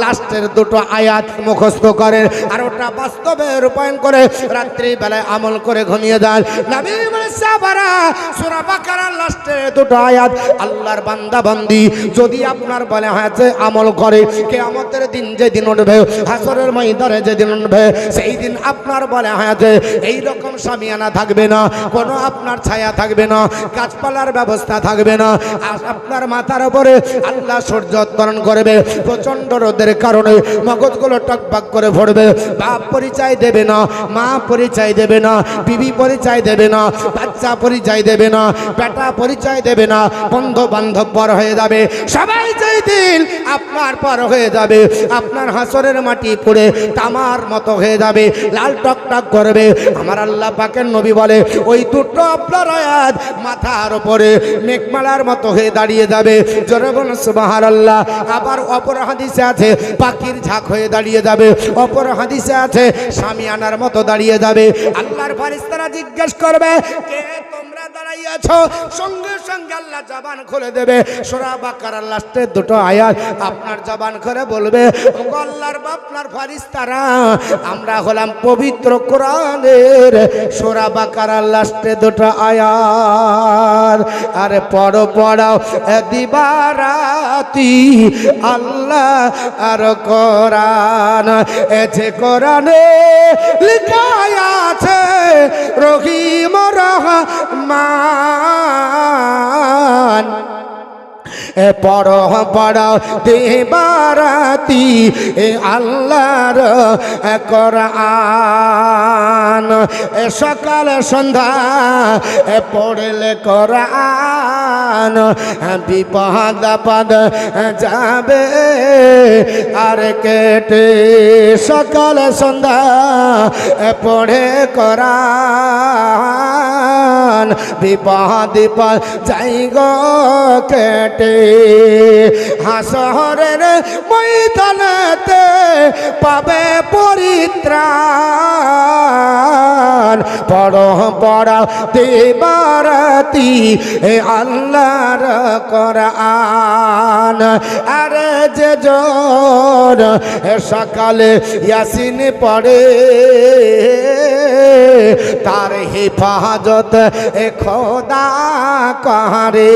লাস্টের দুটো আয়াত মুখস্থ করেন আর ওটা বাস্তবে রূপায়ণ করে রাত্রি বেলায় আমল করে ঘুমিয়ে যান। নবী বলে, সাহাবারা সূরা বাকারার লাস্টের দুটো আয়াত আল্লাহর বান্দা বান্দি যদি আপনার বলে হয়েছে আমল করে, কিয়ামতের দিন যেদিন উঠবে, হাসরের ময়দানে যেদিন উঠবে, সেই দিন আপনার বলে হয়েছে এই রকম সামিয়ানা থাকবে না, কোনো আপনার ছায়া থাকবে না, গাছপালার ব্যবস্থা থাকবে না, আর আপনার মাথার উপরে আল্লাহ সূর্য উত্তোলন করবে। প্রচন্ড রোদের কারণে মগজগুলো টকবক করে ভরবে। বাপ পরিচয় দেবে না, মা পরিচয় দেবে না, বিবি পরিচয় দেবে না, বাচ্চা পরিচয় দেবে না, বেটা পরিচয় দেবে না, বন্ধু বান্ধব পর হয়ে যাবে, সবাই যেই দিন আপনার পর হয়ে যাবে, আপনার হাসরের মাটি পুড়ে তামার মতো হয়ে যাবে, লাল টকটক করবে। আমার আল্লাহ পাকের নবী বলে, ওই দুটো আপনার আয়াত মাথার উপরে মেঘমালার মতো হয়ে দাঁড়িয়ে যাবে। জোরে বলুন সুবহানাল্লাহ। আবার অপর হাদিসে আছে পাখির ঝাঁক হয়ে দাঁড়িয়ে যাবে, অপর হাদিসে আছে শামিয়ানার মতো দাঁড়িয়ে যাবে। আল্লাহর ফেরেশতারা জিজ্ঞেস করবে, কে তোমরা দাঁড়াইয়াছো? সঙ্গে সঙ্গে আল্লাহ জবান খুলে দেবে। সূরা বাকারার লাস্টের দুটো আয়াত আপনার জবান করে বলবে, ওগো আল্লাহর আপনার ফেরেশতারা, আমরা হলাম পবিত্র কোরআনের সূরা বাকারার লাস্টের দুটো আয়াত। আরে পড়াও দিবারাতি আল্লাহ আর কোরআন, এতে কোরআনে লেখা আছে রহিম রহমান। পড়াও দিবারাতি আল্লাহর কোরআন, সকাল সন্ধ্যা পড়লে কোরআন, বিপদ আপদ যাবে আর কেটে। সকাল সন্ধ্যা পড়ে কোরআন, বিপদ যাই গো কেটে। হাসরের ময়দানেতে পাবে পরিত্রাণ। পড়ো পড়া দিবারাতি আল্লাহর কোরআন। আরে যে জন সকালে ইয়াসিন পড়ে তার হেফাজত খোদা করে।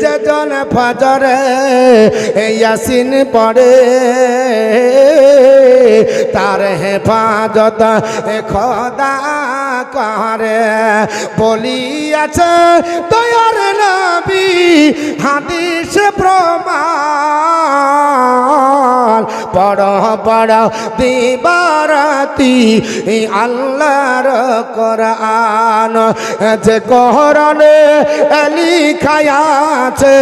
যে জন ফজরে ইয়াসিন পড়ে তার হেফাজত খোদা করে। বলিয়াছে দয়ার নবী হাদিস প্রমাণ। পড়ো পড়ো দিবারাতি আল্লাহর কোরআন। যে কোরআনে লিখায়া আছে,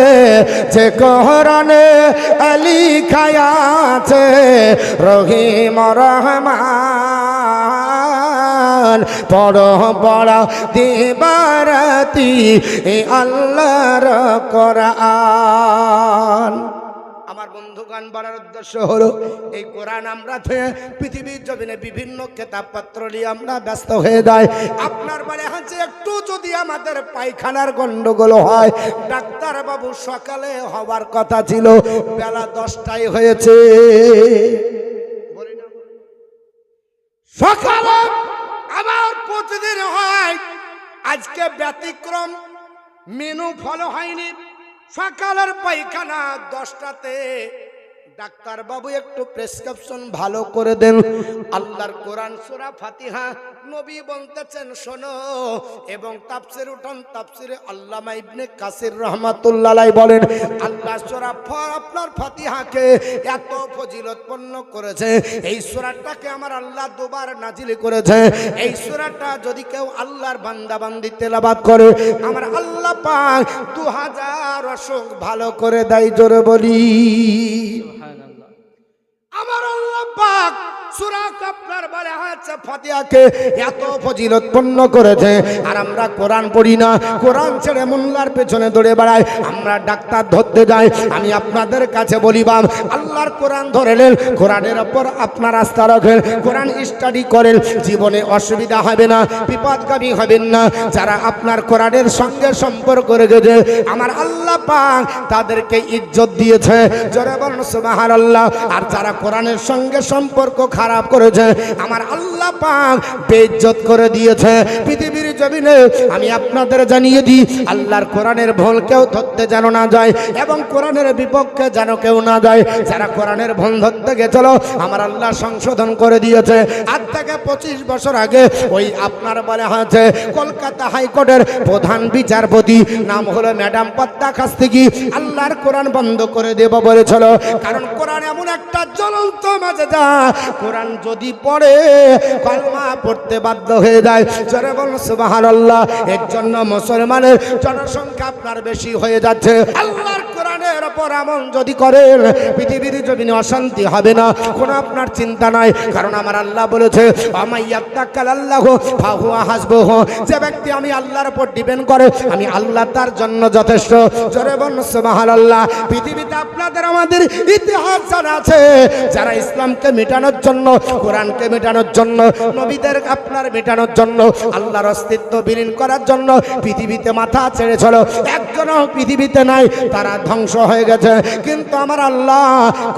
যে কোরআনে লিখায়া আছে রহিম রহমান। পড়ো পড়ো দিবারাতি আল্লাহর কোরআন। আমার বন্ধুগণ, বলার উদ্দেশ্য হলো এই কোরআন আমরা পৃথিবীর জমিনে বিভিন্ন কিতাবপত্র নিয়ে আমরা ব্যস্ত হয়ে যাই। আপনার বলে হচ্ছে একটু যদি আমাদের পায়খানার গন্ডগোল হয়, ডাক্তার বাবু সকালে হওয়ার কথা ছিল, বেলা 10টায় হয়েছে। সকালে আমার প্রতিদিন হয়, আজকে ব্যতিক্রম, মেনু ফলো হয়নি। সকালের পায়খানা 10টাতে। ডাক্তার বাবু একটু প্রেসক্রিপশন ভালো করে দেন। আল্লাহর কোরআন সূরা ফাতিহা নবী বলতেছেন শোনো। এবং তাফসীর উঠান, তাফসীরে আল্লামা ইবনে কাসির রাহমাতুল্লাহ আলাইহি বলেন আল্লাহ সূরা আপনার ফাতিহাকে এত ফজিলতপূর্ণ করেছে, এই সূরাটাকে আমার আল্লাহ দুবার নাজিল করেছে। এই সূরাটা যদি কেউ আল্লাহর বান্দা বান্দি তেলাওয়াত করে আমার আল্লাহ পাক 2000 অসুখ ভালো করে দেয়। জোরে বলি আমার আল্লাহ পাক সূরা আপনার বলে হচ্ছে ফাতিহাকে এত ফজিলতপূর্ণ করেছে। আর আমরা কোরআন পড়ি না, কোরআন ছেড়ে মোল্লার পেছনে দৌড়ে বেড়াই, আমরা ডাক্তার ধরতে যাই। আমি আপনাদের কাছে বলিবাম আল্লাহর কোরআন ধরে নেন, কোরআনের ওপর আপনার আস্থা রাখেন, কোরআন স্টাডি করেন, জীবনে অসুবিধা হবে না, বিপদগামী হবেন না। যারা আপনার কোরআনের সঙ্গে সম্পর্ক রেখেছে আমার আল্লাহ পাক তাদেরকে ইজ্জত দিয়েছে। জোরে বলুন সুবহানাল্লাহ। আর যারা কোরআনের সঙ্গে সম্পর্ক খারাপ করেছে আমার আল্লাহ পাক বেইজ্জত করে দিয়েছে পৃথিবীর জমিনে। আমি আপনাদের জানিয়ে দিই আল্লাহর কোরআনের ভুল কেউ ধরতে যেন না যায় এবং কোরআনের বিপক্ষে যেন কেউ না যায়। যারা কোরআনের ভুল ধরতে গেছিল আমার আল্লাহ সংশোধন করে দিয়েছে। আজ থেকে 25 বছর আগে ওই আপনার বলে হয়েছে কলকাতা হাইকোর্টের প্রধান বিচারপতি নাম হলো ম্যাডাম পদ্মা খাস্তিকি আল্লাহর কোরআন বন্ধ করে দেব বলেছিল। কারণ কোরআন এমন একটা জ্বলন্ত মাঝে যা কোরআন যদি পড়ে কলমা পড়তে বাধ্য হয়ে যায়। জোরে বলুন সুবহানাল্লাহ। এর জন্য মুসলমানের জনসংখ্যা আপনার বেশি হয়ে যাচ্ছে। আল্লাহর কোরআনের উপর আমল যদি করেন পৃথিবীর জমিনে অশান্তি হবে না, কোনো আপনার চিন্তা নাই। কারণ আমার আল্লাহ বলেছে আমাইয়াত্তাকাল্লাহু ফাহুয়া হাসবুহু। যে ব্যক্তি আমি আল্লাহর উপর ডিপেন্ড করে আমি আল্লাহ তার জন্য যথেষ্ট। জোরে বলুন সুবহানাল্লাহ। পৃথিবীতে আপনাদের আমাদের ইতিহাস জানা আছে যারা ইসলামকে মেটানোর জন্য, কোরআনকে মেটানোর জন্য, নবীদের আপনার মেটানোর জন্য, আল্লাহর অস্তিত্ব বিলীন করার জন্য পৃথিবীতে মাথা ছেড়েছিল, একজনও পৃথিবীতে নাই, তারা ধ্বংস হয়ে গেছে। কিন্তু আমার আল্লাহ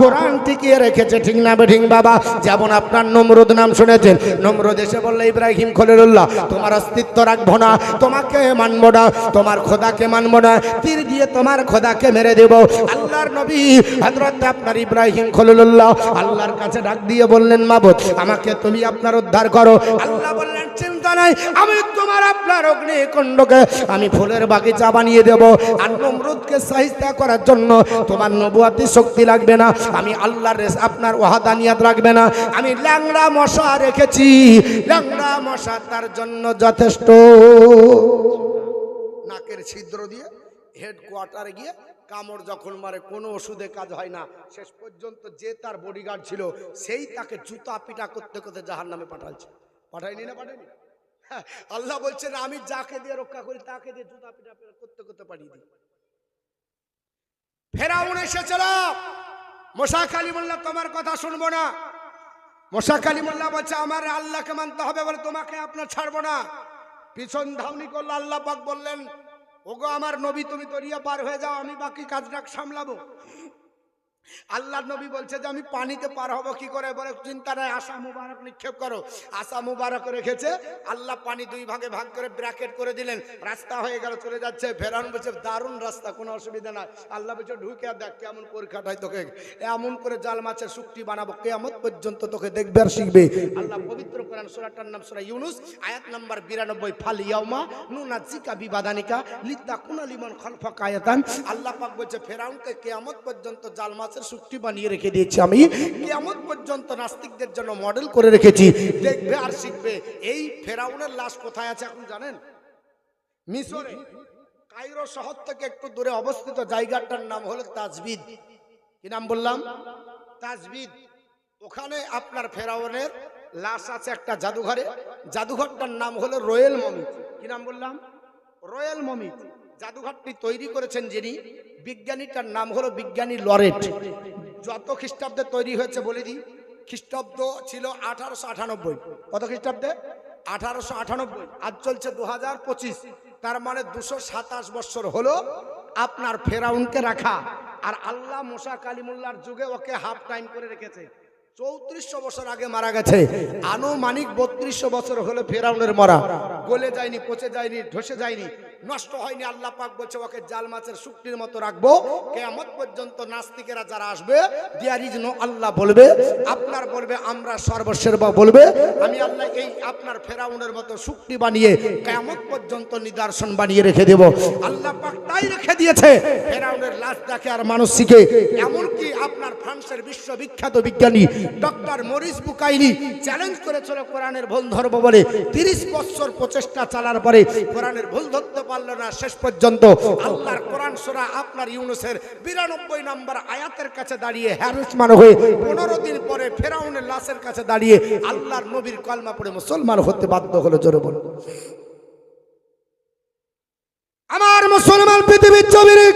কোরআন টিকিয়ে রেখেছে। ঠিক না বেঠিক বাবা? যেমন আপনার নমরুদ নাম শুনেছেন, নমরুদ এসে বললে ইব্রাহিম খলিলুল্লাহ তোমার অস্তিত্ব রাখবো না, তোমাকে মানবো না, তোমার খোদাকে মানবো না, তীর দিয়ে তোমার খোদাকে মেরে দেব। আল্লাহর নবী হযরত আপনার ইব্রাহিম খলিলুল্লাহ আল্লাহর কাছে ডাক দিয়ে বললেন মাবুদ আমাকে তুমি আপনার উদ্ধার করো। আল্লাহ বললেন চিন্তা নাই, আমি তোমার আপনার অগ্নিকুণ্ডকে আমি ফুলের বাগিচা বানিয়ে দেব। আর নমরুদকে সাহিত্য করার জন্য তোমার নবুয়াতি শক্তি লাগবে না, আমি আল্লাহর আপনার ওয়াহাদানিয়াত লাগবে না, আমি ল্যাংড়া মশা রেখেছি, ল্যাংড়া মশা তার জন্য যথেষ্ট। নাকের ছিদ্র দিয়ে হেডকোয়ার্টারে গিয়ে কামড় যখন মারে কোনো ওষুধে কাজ হয় না, শেষ পর্যন্ত যে তার বডিগার্ড ছিল সেই তাকে জুতা পিটা করতে করতে জাহান্নামে পাঠাচ্ছে। পাঠায়নি না? পাঠায়নি? আল্লাহ বলছেন আমি যাকে দিয়ে রক্ষা করি তাকে দিয়ে জুতা পিটা করতে করতে পাঠিয়ে দিই। ফেরাউন এসেছিল মুসা কালিমুল্লাহ তোমার কথা শুনবো না। মুসা কালিমুল্লাহ বলছে আমার আল্লাহকে মানতে হবে, বলে তোমাকে আপনার ছাড়বো না। পিছন ধাউনি করলো। আল্লাহ পাক বললেন ওগো আমার নবী তুমি দরিয়া পার হয়ে যাও, আমি বাকি কাজটা সামলাবো। আল্লাহ নবী বলছে যে আমি পানিতে পার হবো কি করে, বলে চিন্তা নাই, আশা মুবারক নিক্ষেপ করো। আশা মুবারক রেখেছে, আল্লাহ পানি দুই ভাগে ভাগ করে ব্র্যাকেট করে দিলেন, রাস্তা হয়ে গেল, চলে যাচ্ছে। ফেরাউন বলছে দারুণ রাস্তা, কোনো অসুবিধা নাই। আল্লাহ বলছে ঢুকে দেখ কেমন পরীক্ষা হয় তোকে, এমন করে জাল মাছের শুকটি বানাবো, কিয়ামত পর্যন্ত তোকে দেখবে আর শিখবে। আল্লাহ পবিত্র কোরআন সূরাটার নাম সূরা ইউনুস, আয়াত নাম্বার 92, ফাল ইয়াউমা নুনাজ্জিকা বিবাদানিকা লিতাকুনা লিমান খালফাকা আয়াতান। আল্লাহ পাক বলছে ফেরাউনকে কিয়ামত পর্যন্ত জাল মাছের শুকটি বানিয়ে রেখে দিয়েছি আমি, কিয়ামত পর্যন্ত নাস্তিকদের জন্য মডেল করে রেখেছি, দেখবে আর শিখবে। এই ফেরাউনের লাশ কোথায় আছে এখন জানেন? মিশরে কায়রো শহর থেকে একটু দূরে অবস্থিত জায়গাটার নাম হলো তাজবিদ। কি নাম বললাম? তাজবিদ। ওখানে আপনার ফেরাউনের লাশ আছে একটা জাদুঘরে। জাদুঘরটার নাম হলো রয়্যাল মমি। কি নাম বললাম? Royal mummy. জাদুঘরটি তৈরি করেছেন যিনি, বিজ্ঞানীটার নাম হলো বিজ্ঞানী লরেট। যত খ্রিস্টাব্দে তৈরি হয়েছে বলে দিই, খ্রিস্টাব্দ ছিল 1898। কত খ্রিস্টাব্দে? 1898। আজ চলছে 2025, তার মানে 227 বছর হলো আপনার ফেরাউনকে রাখা। আর আল্লাহ মুসা কালিমুল্লাহর যুগে ওকে হাফ টাইম করে রেখেছে। 3400 বছর আগে মারা গেছে। আনুমানিক 3200 বছর হলো ফেরাউনের মরা। গলে যায়নি, পচে যায়নি, ধসে যায়নি, নষ্ট হয়নি। আল্লাহ পাক বলছে ওকে জাল মাছের শুকটির মতো রাখবো, কিয়ামত পর্যন্ত নাস্তিকেরা যারা আসবে দেয়ার ইজ নো আল্লাহ বলবে, আপনার বলবে আমরা সর্বশেরবা বলবে, আমি আল্লাহ এই আপনার ফেরাউনের মতো শুকটি বানিয়ে কিয়ামত পর্যন্ত নিদর্শন বানিয়ে রেখে দেব। আল্লাহ পাক তাই রেখে দিয়েছে। ফেরাউনের লাশ দেখে আর মানুষ শিখে। এমনকি আপনার ফ্রান্সের বিশ্ববিখ্যাত বিজ্ঞানী ডক্টর মরিস বুকাইলি চ্যালেঞ্জ করেছিল কোরআনের ভুল ধরবো বলে। 30 বছর প্রচেষ্টা চালার পরে কোরআনের ভুল ধরতে পারলো না। শেষ পর্যন্ত আল্লাহর কোরআন সূরা আপনার ইউনুসের 92 নম্বর আয়াতের কাছে দাঁড়িয়ে হ্যারাসমান হয়ে 15 দিন পরে ফেরাউনের লাশের কাছে দাঁড়িয়ে আল্লাহর নবীর কলমা পড়ে মুসলমান হতে বাধ্য হলো। জোরে বলুন। আমার মুসলমান পৃথিবীর জমিনে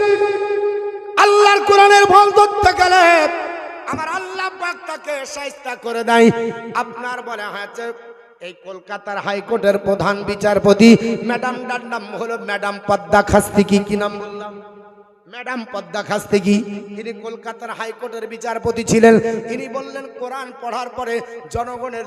আল্লাহর কোরআনের ভুল ধরতে গেলে আমার আল্লাহ পাক তাকে শায়েস্তা করে দেয়। আপনার বলা হয়েছে এই কলকাতার হাইকোর্টের প্রধান বিচারপতি ম্যাডামটার নাম হলো ম্যাডাম পদ্মা খাস্তিকি। কি নাম বললাম? ম্যাডাম পদ্মা খাস্তিকি। তিনি কলকাতার হাইকোর্টের বিচারপতি ছিলেন। তিনি বললেন কোরআন পড়ার পরে জনগণের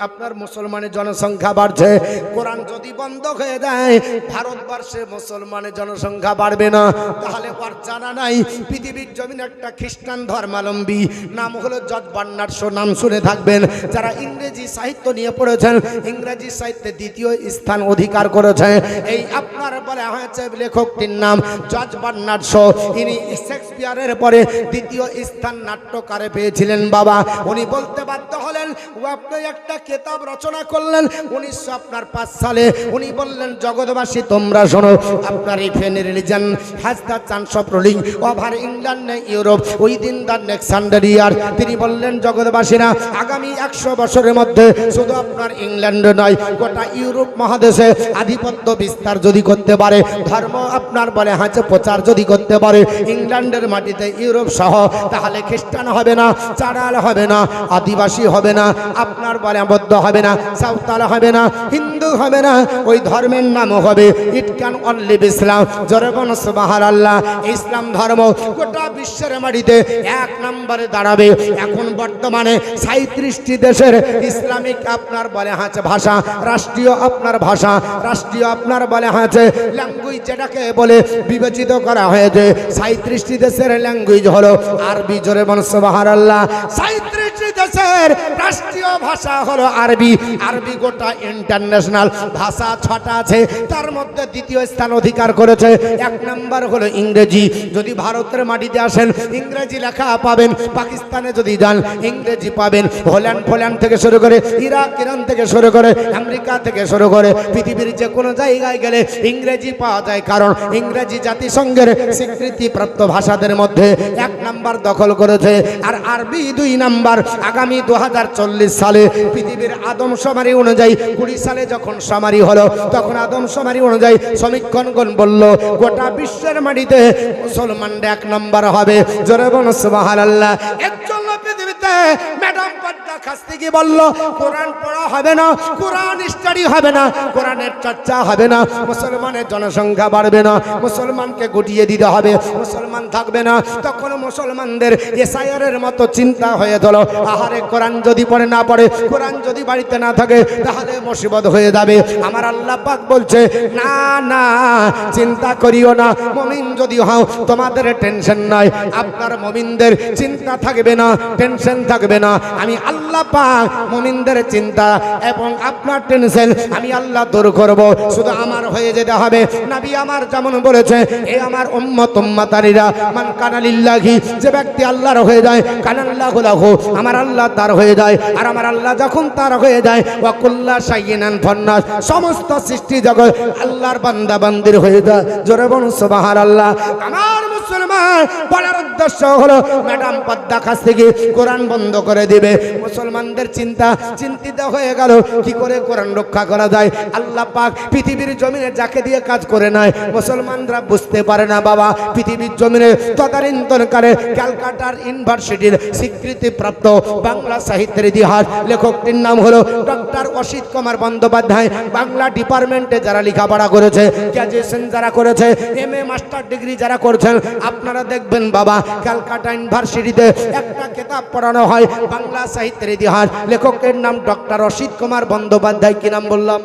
আপনার মুসলমানের জনসংখ্যা বাড়ছে, কোরআন যদি বন্ধ হয়ে যায় ভারতবর্ষে মুসলমানের জনসংখ্যা বাড়বে না। তাহলে ওর জানা নাই পৃথিবীর জমিনে একটা খ্রিস্টান ধর্মাবলম্বী নাম হলো জর্জ বার্নার্ড শো, নাম শুনে থাকবেন। যারা ইংরেজি সাহিত্য নিয়ে পড়েছেন, ইংরেজি সাহিত্যে দ্বিতীয় স্থান অধিকার করেছে। এই আপনার বলা হয়েছে লেখকটির নাম জর্জ বার্নার্ড শো। ইনি শেক্সপিয়ারের পরে দ্বিতীয় স্থান নাট্যকারে পেয়েছিলেন। বাবা উনি বলতে বাধ্য হলেন, ও আপনি একটা কিতাব রচনা করলেন 1905 সালে। উনি বললেন জগৎবাসী তোমরা শোনো, আপনার এই ফেন religion has the chance of ruling over England Europe within the next 100 ইয়ার। তিনি বললেন জগৎবাসীরা আগামী 100 বছরের মধ্যে শুধু আপনার ইংল্যান্ড নয় গোটা ইউরোপ মহাদেশে আধিপত্য বিস্তার যদি করতে পারে, ধর্ম আপনার বলে হাঁচে প্রচার যদি করতে পারে ইংল্যান্ডের মাটিতে ইউরোপ সহ, তাহলে খ্রিস্টান হবে না, চাড়াল হবে না, আদিবাসী হবে না, আপনার বলে বৌদ্ধ হবে না, সাঁওতাল হবে না, হিন্দু হবে না, ওই ধর্মের নাম হবে ইট ক্যান অনলি বি ইসলাম। জোরে বলুন সুবহানাল্লাহ। ইসলাম ধর্ম গোটা বিশ্বের মাটিতে 1 নম্বরে দাঁড়াবে। এখন বর্তমানে 37টি দেশের ইসলামিক আপনার বলে হাঁচে ভাষা, রাষ্ট্রীয় আপনার ভাষা, রাষ্ট্রীয় আপনার বলে হাঁচে ল্যাঙ্গুয়েজ যেটাকে বলে বিবেচিত করা হয়েছে। 37টি দেশের ল্যাঙ্গুয়েজ হলো আরবি। জোরে বলুন সুবহানাল্লাহ। 37টি দেশের রাষ্ট্রীয় ভাষা হলো আরবি। আরবি গোটা ইন্টারন্যাশনাল ভাষা 6টা আছে, তার মধ্যে দ্বিতীয় স্থান অধিকার করেছে। 1 নম্বর হলো ইংরেজি। যদি ভারতের মাটিতে আসেন ইংরেজি লেখা পাবেন, পাকিস্তানে যদি যান ইংরেজি পাবেন, হল্যান্ড থেকে শুরু করে ইরান থেকে শুরু করে আমেরিকা থেকে শুরু করে পৃথিবীর যে কোনো জায়গায় গেলে ইংরেজি পাওয়া যায়, কারণ ইংরেজি জাতিসংঘের স্বীকৃতিপ্রাপ্ত ভাষাদের মধ্যে 1 নম্বর দখল করেছে। আর আরবি 2 নম্বর। আগামী 2040 সালে পৃথিবীর আদমশুমারি অনুযায়ী 20 সালে যখন শুমারি হলো তখন আদমশুমারি অনুযায়ী সমীক্ষণগণ বলল গোটা বিশ্বের মাটিতে মুসলমানরা 1 নম্বর হবে। জোরে বলুন সুবহানাল্লাহ। এর জন্য পৃথিবীতে ম্যাডাম পদ্মা খাস্তি কি বলল, কোরআন পড়া হবে না, কোরআন স্টাডি হবে না, কোরআনের চর্চা হবে না, মুসলমানের জনসংখ্যা বাড়বে না, মুসলমানকে গুটিয়ে দিতে হবে, মুসলমান থাকবে না। তখন মুসলমানদের এসআইআরের মতো চিন্তা হয়ে গেল, আহারে কোরআন যদি পড়ে না পড়ে, কোরআন যদি বাড়িতে না থাকে তাহলে মুসিবত হয়ে যাবে। আমার আল্লাহ পাক বলছে না না চিন্তা করিও না, মুমিন যদি হও তোমাদের টেনশন নাই, আপনার মুমিনদের চিন্তা থাকবে না, টেনশন থাকবে না। আমি আল্লাহ পাক মুমিনদের চিন্তা এবং আপনার টেনশন আমি আল্লাহ দূর করব, শুধু আমার হয়ে যেতে হবে। নবী আমার যেমন বলেছে, এ আমার উম্মত উম্মতারিরা মান কানা লিল্লাহি, যে ব্যক্তি আল্লাহর হয়ে যায় কানাল্লাহু লাহু, আমার আল্লাহ তার হয়ে যায়, আর আমার আল্লাহ যখন তার হয়ে যায় ওয়া কুল্লা শাইইনান ফান্নাস, সমস্ত সৃষ্টি জগৎ আল্লাহর বান্দা বান্দির হয়ে যায়। জোরে বলুন সুবহানাল্লাহ। আমার মুসলমান বলার উদ্দেশ্য হলো ম্যাডাম পদ্মা কাছ থেকে কোরআন বন্ধ করে দিবে। মুসলমানদের চিন্তিত হয়ে গেল কি করে কোরআন রক্ষা করা যায়। আল্লাহ পাক পৃথিবীর জমিনে যাকে দিয়ে কাজ করে নাই মুসলমানরা বুঝতে পারে না। বাবা পৃথিবীর জমিনে তদানীন্তনকালে ক্যালকাটার ইউনিভার্সিটির স্বীকৃতিপ্রাপ্ত বাংলা সাহিত্যের ইতিহাস লেখকটির নাম হলো ডক্টর অসিত কুমার বন্দ্যোপাধ্যায়। বাংলা ডিপার্টমেন্টে যারা লেখাপড়া করেছে, গ্র্যাজুয়েশন যারা করেছে, এমএ মাস্টার ডিগ্রি যারা করছেন, আপনারা দেখবেন বাবা ক্যালকাটা ইউনিভার্সিটিতে একটা কিতাব পড়ানো হয় বাংলা সাহিত্যের ইতিহাস। লেখকের নাম ডক্টর অসিত কুমার বন্দ্যোপাধ্যায়। কি নাম বললাম?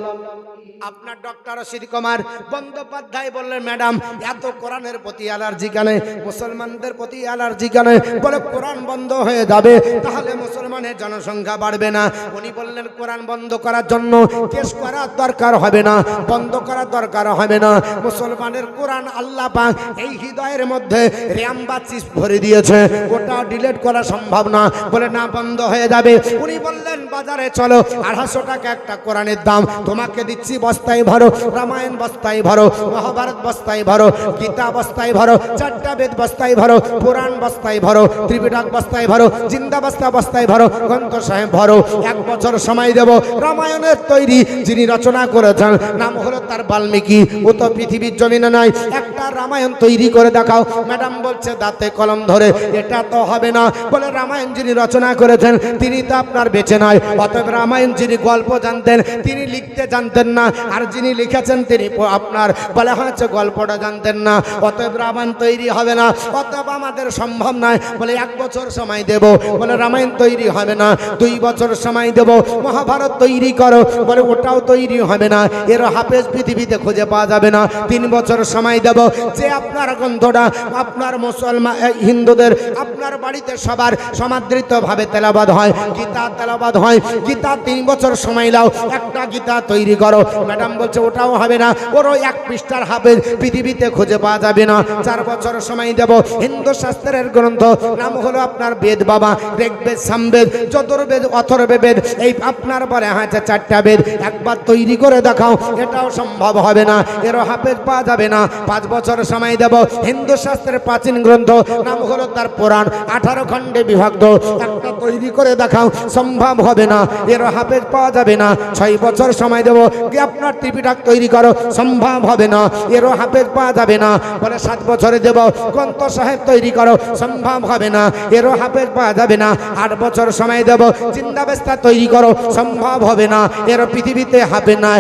আপনার ডক্টর অসিত কুমার বন্দ্যোপাধ্যায় বললেন ম্যাডাম এত কোরআনের প্রতি অ্যালার্জি কেন, মুসলমানদের প্রতি অ্যালার্জি কেন? বলে কোরআন বন্ধ হয়ে যাবে তাহলে মুসলমানের জনসংখ্যা বাড়বে না। উনি বললেন কোরআন বন্ধ করার জন্য কেস করার দরকার হবে না, বন্ধ করার দরকার হবে না। মুসলমানের কোরআন আল্লাহ পাক এই হৃদয়ের মধ্যে র্যাম বা চিপ ভরে দিয়েছে, ওটা ডিলিট করা সম্ভব না। বলে না বন্ধ হয়ে যাবে। উনি বললেন বাজারে চলো, 250 টাকা একটা কোরআনের দাম, তোমাকে দিচ্ছি বস্তায় ভরো, রামায়ণ বস্তায় ভরো, মহাভারত বস্তায় ভরো, গীতা বস্তায় ভরো, 4টা বেদ বস্তায় ভরো, পুরাণ বস্তায় ভরো, ত্রিপিটক বস্তায় ভরো, জিন্দা বস্তায় ভরো, গ্রন্থ সাহেব ভরো। 1 বছর সময় দেব। রামায়ণের তৈরি যিনি রচনা করেছেন নাম হলো তার বাল্মীকি, ও তো পৃথিবীর জমিনে নাই, একটা রামায়ণ তৈরি করে দেখাও। ম্যাডাম বলছে দাঁতে কলম ধরে এটা তো হবে না। বলে রামায়ণ যিনি রচনা করেছেন তিনি তো আপনার বেঁচে নাই, অতএব রামায়ণ যিনি গল্প জানতেন তিনি লিখতে জানতেন না, আর যিনি লিখেছেন তিনি আপনার বলে হচ্ছে গল্পটা জানতেন না, অতএব রামায়ণ তৈরি হবে না, অতএব আমাদের সম্ভব নয়। বলে 1 বছর সময় দেব। বলে রামায়ণ তৈরি হবে না। 2 বছর সময় দেব। মহাভারত তৈরি করো। বলে ওটাও তৈরি হবে না, এর হাফেজ পৃথিবীতে খুঁজে পাওয়া যাবে না। 3 বছর সময় দেব। যে আপনার গ্রন্থটা আপনার মুসলমান হিন্দুদের আপনার বাড়িতে সবার সমাদৃতভাবে তেলাবাদ হয়, গীতা তেলাবাদ হয়, গীতা 3 বছর সময় লাও, একটা গীতা তৈরি করো। ম্যাডাম বলছে ওটাও হবে না, ওরও 1 পৃষ্ঠার হাফেজ পৃথিবীতে খুঁজে পাওয়া যাবে না। 4 বছর সময় দেব। হিন্দু শাস্ত্রের গ্রন্থ নাম হলো আপনার বেদ বাবা, ঋগ্বেদ, সামবেদ, যজুর্বেদ, অথর্ববেদ, এই আপনার বলে হচ্ছে 4টা বেদ একবার তৈরি করে দেখাও, এটাও সম্ভব হবে না, এরও হাফেজ পাওয়া যাবে না। 5 বছর সময় দেব। হিন্দু শাস্ত্রের প্রাচীন গ্রন্থ নাম হলো তার পুরাণ, 18 খণ্ডে বিভক্ত, একটা তৈরি করে দেখাও, সম্ভব হবে না, এরও হাফেজ পাওয়া যাবে না। 6 বছর সময় দেব। আপনার ত্রিপিটক তৈরি করো, সম্ভব হবে না, এরও হাফেজ পাওয়া যাবে না। বলে 7 বছরে দেব। গ্রন্থ সাহেব তৈরি করো, সম্ভব হবে না, এরও হাফেজ পাওয়া যাবে না। 8 বছর সময় দেব। জিন্দাবেস্তা তৈরি করো, সম্ভব হবে না, এরও পৃথিবীতে হবে না।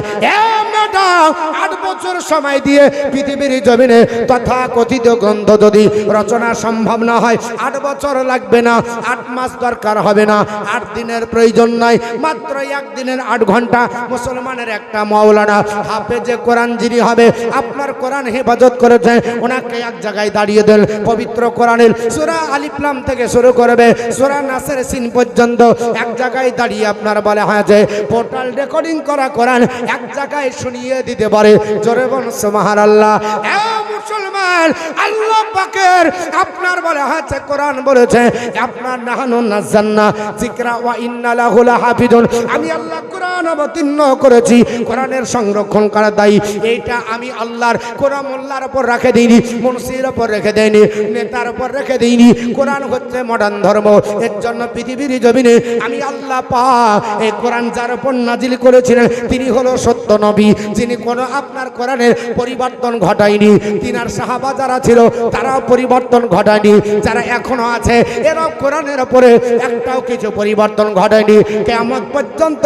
8 বছর সময় দিয়ে পৃথিবীর জমিনে তথা কথিত গ্রন্থ যদি রচনা সম্ভব না হয় 8 বছর লাগবে না, 8 মাস দরকার হবে না, 8 দিনের প্রয়োজন নাই, মাত্র 1 দিনের 8 ঘন্টা মুসলমানের একটা মাওলানা হাফেজে কোরআন যিনি হবে, আপনার কোরআন হেফাজত করেছে, ওনাকে এক জায়গায় দাঁড়িয়ে দেন। পবিত্র কোরআনের সূরা আলিফ লাম থেকে শুরু করবে সূরা নাসের সিন পর্যন্ত এক জায়গায় দাঁড়িয়ে আপনার বলা হয়েছে পোর্টাল রেকর্ডিং করা কোরআন এক জায়গায় শুনিয়ে দিতে পারে। জোরে বল সুবহানাল্লাহ। এ মুসলমান, আল্লাহ পাকের আপনার বলা আছে, কোরআন বলেছে আপনার নাহানু নাযান্না যিকরা ওয়া ইন্না লাহু লাহাফিজুন। আমি আল্লাহ কোরআন অবতীর্ণ করেছি, কোরআনের সংরক্ষণ করা দায়ী এইটা আমি আল্লাহর কোরআন মোল্লার উপর রেখে দিইনি, মুন্সির উপর রেখে দেইনি, নেতার উপর রেখে দিইনি। কোরআন হচ্ছে মডার্ন ধর্ম। এর জন্য পৃথিবীর জমিনে আমি আল্লাহ পাক এই কোরআন যার উপর নাজিল করেছিলেন তিনি হলো সত্য নবী, যিনি কোনো আপনার কোরআনের পরিবর্তন ঘটায়নি। তিনার সাহাবা যারা ছিল তারাও পরিবর্তন ঘটায়নি, যারা এখনো আছে এরাও কোরআনের উপরে একটাও কিছু পরিবর্তন ঘটায়নি। কিয়ামত পর্যন্ত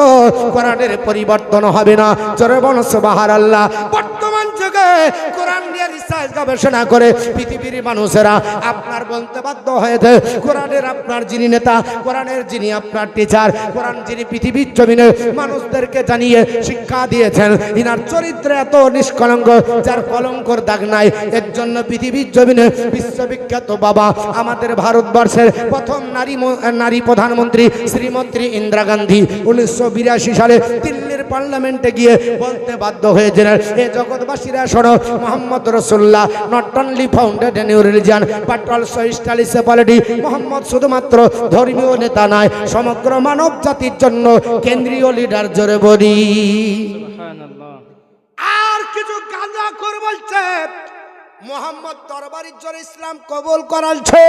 কোরআনের পরিবর্তন হবে না। জোরে বল সুবহানাল্লাহ। বর্তমান যুগে কোরআন নিয়ে রিসার্চ গবেষণা করে পৃথিবীর মানুষেরা আপনার বলতে বাধ্য হয়েছে কোরআনের আপনার যিনি নেতা, কোরআনের যিনি আপনার টিচার, কোরআন যিনি পৃথিবীর জমিনে মানুষদেরকে জানিয়ে শিক্ষা দিয়েছেন, ইনার চরিত্র এত নিষ্কলঙ্ক যার কলঙ্কর দাগ নাই। এর জন্য পৃথিবীর জমিনে বিশ্ববিখ্যাত বাবা আমাদের ভারতবর্ষের প্রথম নারী প্রধানমন্ত্রী শ্রীমতী ইন্দিরা গান্ধী 1982 সালে দিল্লির পার্লামেন্টে গিয়ে বলতে বাধ্য হয়েছিলেন, এ জগৎবাসীরা শোনো, মোহাম্মদ রাসূলুল্লাহ not only founded a new religion but also established a polity. Muhammad শুধুমাত্র ধর্মীয় নেতা নয়, সমগ্র মানব জাতির জন্য কেন্দ্রীয় লিডার। জোরে বলি সুবহানাল্লাহ। আর কিছু গাঁজাখোর বলছে মোহাম্মদ তরবারির জোরে ইসলাম কবুল করালছে,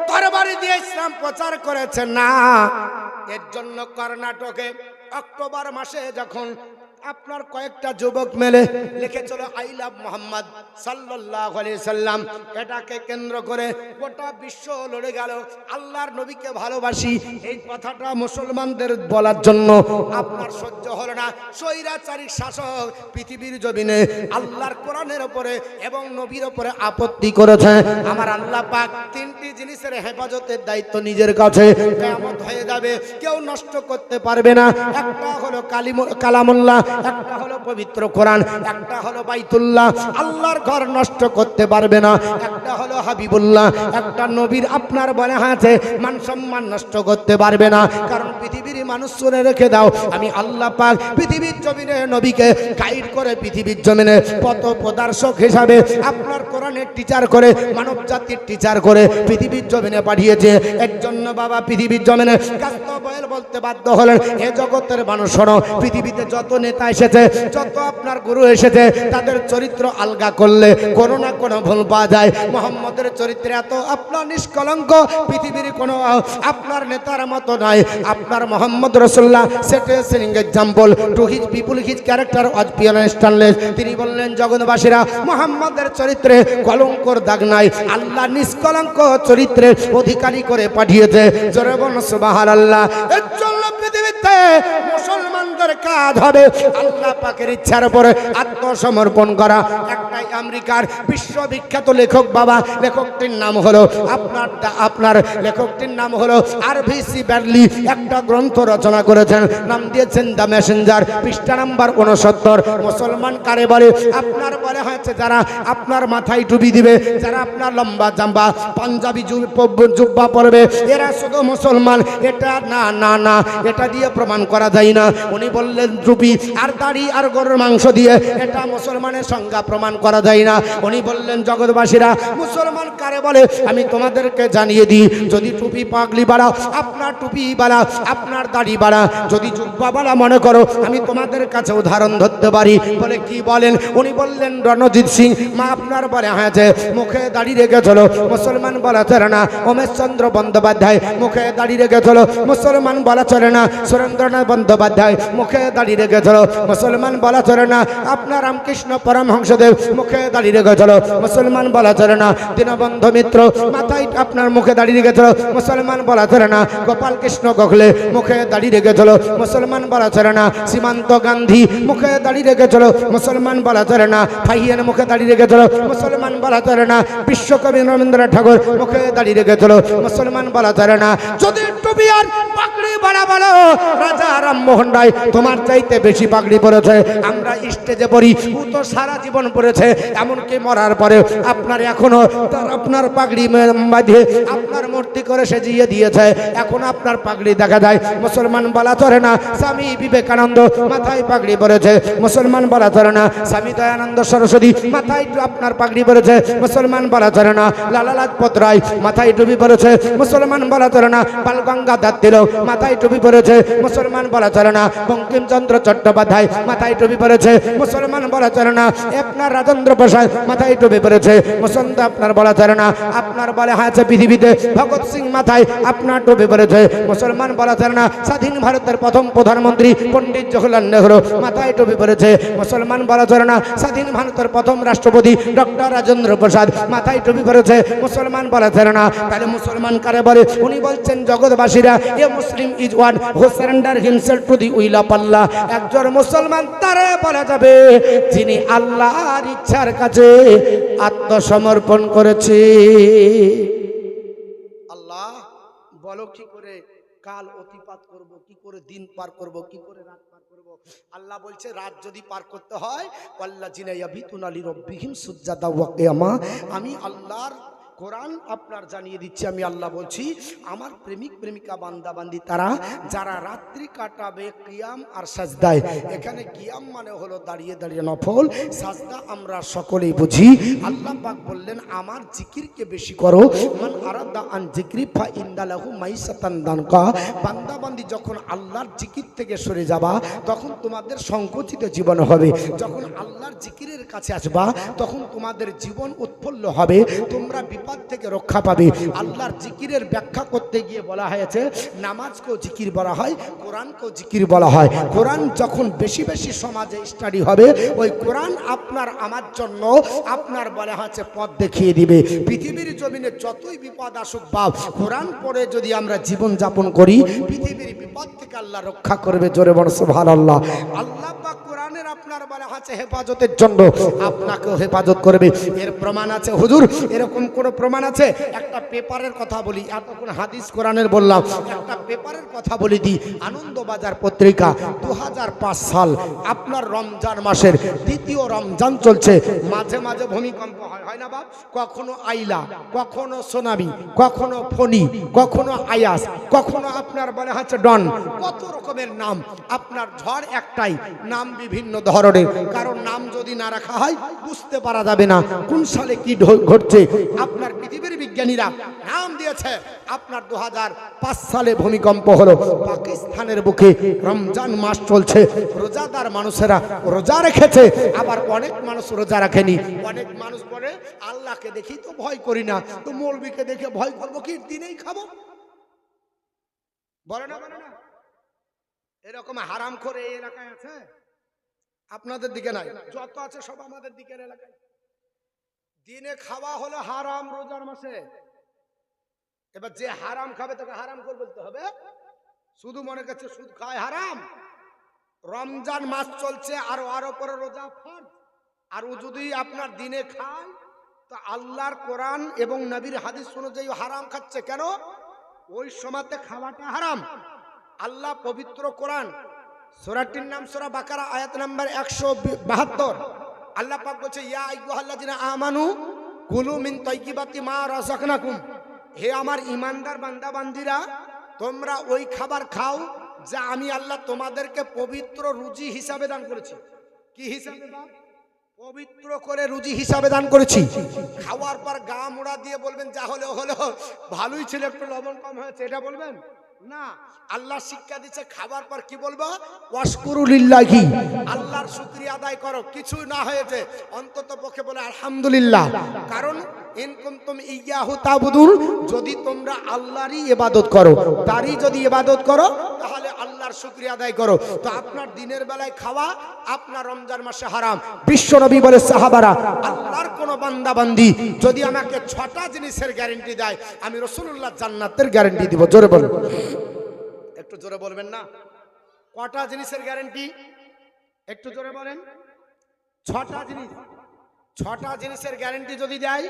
তরবারি দিয়ে ইসলাম প্রচার করেছে না। এর জন্য কর্ণাটকে অক্টোবর মাসে যখন আপনার কয়েকটা যুবক মেলে লিখেছিল আই লাভ মোহাম্মদ সাল্লাল্লাহু আলাইহি সাল্লাম, এটাকে কেন্দ্র করে গোটা বিশ্ব লড়ে গেল আল্লাহর নবীকে ভালোবাসি। এই কথাটা মুসলমানদের বলার জন্য আপনার সহ্য হলো না। স্বৈরাচারী শাসক পৃথিবীর জমিনে আল্লাহর কোরআনের উপরে এবং নবীর উপরে আপত্তি করেছে। আমার আল্লাহ পাক তিনটি জিনিসের হেফাজতের দায়িত্ব নিজের কাছে, কিয়ামত হয়ে যাবে কেউ নষ্ট করতে পারবে না। একটা হলো কালামুল্লাহ, একটা হলো পবিত্র কোরআন, একটা হলো বাইতুল্লাহ, আল্লাহর ঘর নষ্ট করতে পারবে না। একটা হলো হাবিবুল্লাহ, একটা নবীর আপনার বলে আছে মান সম্মান নষ্ট করতে পারবে না। কারণ পৃথিবীর মানুষ শুনে রেখে দাও, আমি আল্লাহ পাক পৃথিবীর জমিনে নবীকে গাইড করে পৃথিবীর জমিনে পথ প্রদর্শক হিসাবে আপনার কোরআনের টিচার করে মানব জাতির টিচার করে পৃথিবীর জমিনে পাঠিয়েছে। এর জন্য বাবা পৃথিবীর জমিনে কাস্তবয়েল বলতে বাধ্য হলেন, এ জগতের মানুষ শোনো, পৃথিবীতে যত নেতা এসেছে, যত আপনার গুরু এসেছে, তাদের চরিত্র আলগা করলে কোনো না কোনো ভুল পাওয়া যায়। মোহাম্মদের চরিত্রে এত আপনার নিষ্কলঙ্ক পৃথিবীর কোনো আপনার নেতার মতো নয়। আপনার মোহাম্মদ রাসূলুল্লাহ set a shining example to his people, his character was pure and stainless. তিনি বললেন জগৎবাসীরা মোহাম্মদের চরিত্রে কলঙ্কর দাগ নাই, আল্লাহ নিষ্কলঙ্ক চরিত্রের অধিকারী করে পাঠিয়েছে। জোরে বলুন সুবহানাল্লাহ। এর জন্য পৃথিবীতে মুসলমানদের কাজ হবে আল্লাহ পাকের ইচ্ছার উপরে আত্মসমর্পণ করা। একটাই আমেরিকার বিশ্ববিখ্যাত লেখক বাবা, লেখকটির নাম হলো আপনার লেখকটির নাম হলো আরভিসি ব্যাডলি। একটা গ্রন্থ রচনা করেছেন, নাম দিয়েছেন দ্য মেসেঞ্জার, পৃষ্ঠা নাম্বার 69। মুসলমান কারে বলে? আপনার বলে হয়েছে যারা আপনার মাথায় টুপি দিবে, যারা আপনার লম্বা জাম্বা পাঞ্জাবি জুব্বা পরবে, এরা শুধু মুসলমান। এটা না না না, এটা দিয়ে প্রমাণ করা যায় না। উনি বললেন টুপি আর দাড়ি আর গরুর মাংস দিয়ে এটা মুসলমানের সংজ্ঞা প্রমাণ করা যায় না। উনি বললেন জগৎবাসীরা মুসলমান কারে বলে আমি তোমাদেরকে জানিয়ে দিই। যদি টুপি পাগলি বাড়া, আপনার টুপি বাড়া, আপনার দাড়ি বাড়া, যদি জুব্বা বাড়া মনে করো, আমি তোমাদের কাছে উদাহরণ ধরতে পারি। বলে কি বলেন? উনি বললেন রণজিৎ সিং মা আপনার বলে হয়েছে মুখে দাড়ি রেখেছিল, মুসলমান বলা চলে না। উমেশচন্দ্র বন্দ্যোপাধ্যায় মুখে দাড়ি রেখেছিল, মুসলমান বলা চলে না। সুরেন্দ্রনাথ বন্দ্যোপাধ্যায় মুখে দাড়ি রেখেছিল, মুসলমান বলা চলে না। আপনার রামকৃষ্ণ পরমহংসদেব মুখে দাড়ি রেখেছিল, মুসলমান বলা চলে না। দীনবন্ধু মিত্র মাথায় আপনার মুখে দাড়ি রেখেছিল, মুসলমান বলা চলে না। গোপাল কৃষ্ণ গোখলে মুখে দাড়ি রেখেছিল, মুসলমান বলা চলে না। সীমান্ত গান্ধী মুখে দাড়ি রেখেছিল, মুসলমান বলা চলে না। ফাহিয়ান মুখে দাড়ি রেখেছিল, মুসলমান বলা চলে না। বিশ্বকবি রবীন্দ্রনাথ ঠাকুর মুখে দাড়ি রেখেছিল, মুসলমান বলা চলে না। যদি টুপি আর পাগড়ি বাড়া বলো, রাজা রামমোহন রায় তোমার চাইতে বেশি পাগড়ি পরেছে। আমরা স্টেজে পড়ি, ও তো সারা জীবন পরেছে, এমনকি মরার পরে আপনার এখনো তার আপনার পাগড়ি বাঁধিয়ে আপনার মূর্তি করে সাজিয়ে দিয়েছে, এখন আপনার পাগড়ি দেখা যায়। মুসলমান বলা চলে না স্বামী বিবেকানন্দ মাথায় পাগড়ি পরেছে, মুসলমান বলা চলে না স্বামী দয়ানন্দ সরস্বতী মাথায় আপনার পাগড়ি পরেছে, মুসলমান বলা চলে না লালা লাজপত রায় মাথায় টুপি পরেছে, মুসলমান বলা চলে না বাল গঙ্গাধর তিলক মাথায় টুপি পরেছে, মুসলমান বলা চলে না বঙ্কিমচন্দ্র চট্টোপাধ্যায় মাথায় টুপি পরেছে, মুসলমান বলা চলে না আপনার রাজেন্দ্র প্রসাদ মাথায় টুপি পরেছে, মুসলমান আপনার বলা চলে না আপনার বলে আছে পৃথিবীতে ভগৎ সিং মাথায় আপনার টুপি পরেছে, মুসলমান বলা চলে না স্বাধীন ভারতের প্রথম প্রধানমন্ত্রী পণ্ডিত জওহরলাল নেহরু মাথায় টুপি পরেছে, মুসলমান বলা চলে না স্বাধীন ভারতের প্রথম রাষ্ট্রপতি ডক্টর রাজেন্দ্র প্রসাদ মাথায় টুপি পরেছে, মুসলমান বলা চলে না। তাহলে মুসলমান কারে বলে? উনি বলছেন জগৎবাসীরা a Muslim is one who surrender himself to the will of Allah. একজন মুসলমান তারে বলা যাবে যিনি আল্লাহর ইচ্ছার কাছে আত্মসমর্পণ করেছে। আল্লাহ বলো কি করে কাল অতিপাত করব, কি করে দিন পার করব, কি করে রাত পার করব। আল্লাহ বলছে রাত যদি পার করতে হয় ওয়াল্লাযিনা ইয়াবিতুনা লিরাব্বিহিম সুজদান ওয়া কিয়ামা, আমি আল্লাহর কোরআন আপনার জানিয়ে দিচ্ছি, আমি আল্লাহ বলছি আমার প্রেমিক প্রেমিকা বান্দা বান্দি তারা যারা রাত্রি কাটাবে কিয়াম আর সাজদায়। এখানে কিয়াম মানে হলো দাঁড়িয়ে দাঁড়িয়ে নফল, সাজদা আমরা সকলেই বুঝি। আল্লাহ পাক বললেন আমার জিকিরকে বেশি করো, মান আরাদা আন জিকরি ফা ইন্দালাহু মাইসাতান দানকা। বান্দা বান্দি যখন আল্লাহর জিকির থেকে সরে যাবা তখন তোমাদের সংকুচিত জীবন হবে, যখন আল্লাহর জিকিরের কাছে আসবা তখন তোমাদের জীবন উৎফুল্ল হবে, তোমরা বিপদ থেকে রক্ষা পাবে। আল্লাহর জিকিরের ব্যাখ্যা করতে গিয়ে বলা হয়েছে নামাজকেও জিকির বলা হয়, কোরআনকেও জিকির বলা হয়। কোরআন যখন বেশি বেশি সমাজে স্টাডি হবে ওই কোরআন আপনার আমার জন্য আপনার বলা হয়েছে পথ দেখিয়ে দিবে। পৃথিবীর জমিনে যতই বিপদ আসুক বাপ, কোরআন পড়ে যদি আমরা জীবন যাপন করি পৃথিবীর বিপদ থেকে আল্লাহ রক্ষা করবে। জোরে বলো সুবহানাল্লাহ। আল্লাহ পাক কোরআনের আপনার বলা হয়েছে হেফাজতের জন্য আপনাকেও হেফাজত করবে। এর প্রমাণ আছে হুজুর, এরকম কোন প্রমাণ আছে? একটা পেপারের কথা বলি, এতক্ষণ হাদিস কোরআনের বললাম, একটা পেপারের কথা বলি দিই। আনন্দবাজার পত্রিকা 2005 সাল আপনার রমজান মাসের দ্বিতীয় রমজান চলছে, মাঝে মাঝে ভূমিকম্প হয় না বাপ? কখনো আইলা, কখনো সোনামি, কখনো ফণি, কখনো আয়াস, কখনো আপনার বলা হচ্ছে ডন, কত রকমের নাম। আপনার ঝড় একটাই, নাম বিভিন্ন ধরনের, কারণ নাম যদি না রাখা হয় বুঝতে পারা যাবে না কোন সালে কি ঘটছে। আপনার পৃথিবীর বিজ্ঞানীরা নাম দিয়েছে আপনার 2005 সালে ভূমিকম্প হলো পাকিস্তানের বুকে। রমজান মাস চলছে, রোজাদার মানুষেরা রোজা রেখেছে, আবার অনেক মানুষ রোজা রাখেনি। অনেক মানুষ বলে আল্লাহকে দেখি তো ভয় করি না, তো মৌলবীকে দেখে ভয় করবো কি, দিনেই খাবো, বলে না বলে না? এরকম হারাম করে এই এলাকায় আছে, আপনাদের দিকে নাই, যত আছে সব আমাদের দিকের এলাকায়। দিনে খাওয়া হলো হারাম রোজার মাসে। এবার যে হারাম খাবে তাকে হারাম করে বলতে হবে? শুধু মনে করছে সুদ খায় হারাম। রমজান মাস চলছে আর পরে রোজা ফরজ, আর ও যদি আপনার দিনে খায় তো আল্লাহর কোরআন এবং নবীর হাদিস অনুযায়ী হারাম খাচ্ছে। কেন? ওই সময়তে খাওয়াটা হারাম। আল্লাহ পবিত্র কোরআন সূরাটির নাম সূরা বাকারা আয়াত নাম্বার 172, আল্লাহ পাক বলছে ইয়া আইয়ুহাল্লাযিনা আমানু কুলু মিন তাইয়্যিবাতি মা রাযাকনাকুম, হে আমার ঈমানদার বান্দা বান্দিরা তোমরা ওই খাবার খাও যা আমি আল্লাহ তোমাদেরকে পবিত্র রুজি হিসাবে দান করেছি। কি হিসাবে দান? পবিত্র করে রুজি হিসাবে দান করেছি। খাওয়ার পর গা মোড়া দিয়ে বলবেন যা হলো হলো, ভালোই ছিল, একটু লবণ কম হয়েছে, এটা বলবেন না। আল্লাহ শিক্ষা দিচ্ছে খাবার পর কি বলবো? ওয়াশকুরু লিল্লাহি, আল্লাহর শুকরিয়া আদায় করো। কিছু না হয়েছে অন্তত পক্ষে বলে আলহামদুলিল্লাহ। কারণ ইন কুনতুম ইয়াহু তাবুদুন, যদি তোমরা আল্লাহরই ইবাদত করো, তারই যদি ইবাদত করো তাহলে আল্লাহর শুকরিয়া আদায় করো। তো আপনার দিনের বেলায় খাওয়া আপনার রমজান মাসে হারাম। বিশ্ব নবী বলে সাহাবারা আল্লাহর কোন বান্দা বান্দি যদি আমাকে 6টা জিনিসের গ্যারান্টি দেয় আমি রাসূলুল্লাহ জান্নাতের গ্যারান্টি দিব। জোরে বলুন, একটু জোরে বলবেন না? কটা জিনিসের গ্যারান্টি? একটু জোরে বলেন। 6টা জিনিস। 6টা জিনিসের গ্যারান্টি যদি দেয়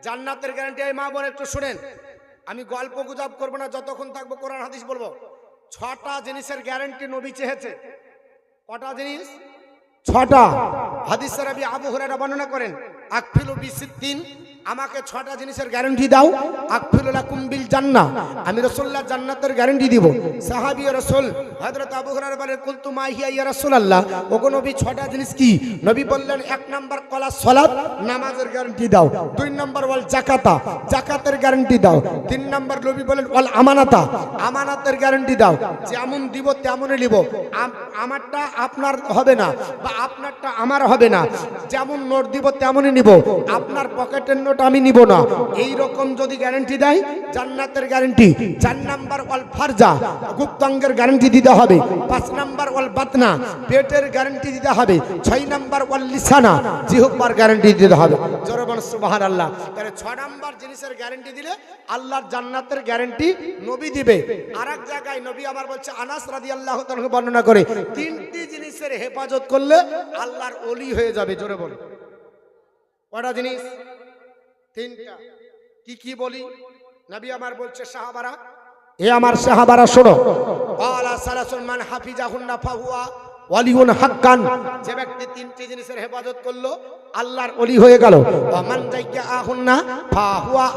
জান্নাতের গ্যারান্টি। এই মা বোন একটু শুনেন, আমি গল্প গুজব করবো না, যতক্ষণ থাকবো কোরআন হাদিস বলবো। 6টা জিনিসের গ্যারান্টি নবী চেয়েছে। কটা জিনিস? ছটা। হাদিসে নবী আবু হুরায়রা বর্ণনা করেন, আকফিলু বিসিত্তিন, আমাকে ছটা জিনিসের গ্যারান্টি দাও। আকফিলু লাকুম বিল জান্নাহ, আমি রাসূলুল্লাহ জান্নাতের গ্যারান্টি দিব। সাহাবী ও রাসূল হযরত আবু হুরায়রা বলেন, কুলতু মা হিয়া ইয়া রাসূলুল্লাহ, ওগো নবী ছটা জিনিস কি? নবী বললেন, এক নাম্বার কলা সালাত, নামাজের গ্যারান্টি দাও। দুই নাম্বার ওয়াল যাকাতা, যাকাতের গ্যারান্টি দাও। তিন নাম্বার নবী বলেন ওয়াল আমানাতা, আমানাতের গ্যারান্টি দাও। যেমন দিব তেমনই নিব, আমারটা আপনার হবে না বা আপনারটা আমার হবে না। যেমন নোট দিব তেমনই নিব, আপনার পকেটের নোট আমি নিব না। এই রকম যদি গ্যারান্টি দেয়, জান্নাতের গ্যারান্টি। 4 নাম্বার ওয়াল ফারজা, গুপ্তাঙ্গের গ্যারান্টি দিতে হবে। 5 নাম্বার ওয়াল বাতনা, পেটের গ্যারান্টি দিতে হবে। 6 নাম্বার ওয়াল লিসানা, জিহ্বার গ্যারান্টি দিতে হবে। জোরে বলুন সুবহানাল্লাহ। তাহলে 6 নাম্বার জিনিসের গ্যারান্টি দিলে আল্লাহর জান্নাতের গ্যারান্টি নবী দিবে। আরেক জায়গায় নবী আমার বলছে, আনাস রাদিয়াল্লাহু তাআলা বর্ণনা করে, 3টি জিনিসের হেফাজত করলে আল্লাহর ওলি হয়ে যাবে। জোরে বলুন, কটা জিনিস? 3টা। কি কি বলি? নবী আমার বলছে, সাহাবারা, এ আমার সাহাবারা শোনো, ওয়ালা সালাসুন মান হাফিজাহুন্না ফাহুয়া ওয়ালিউন হাক্কান, যে ব্যক্তি 3টি জিনিসের হেফাজত করলো আল্লাহর ওলি হয়ে গেল। ওয়া মান যায়্যাহুন্না ফাহুয়া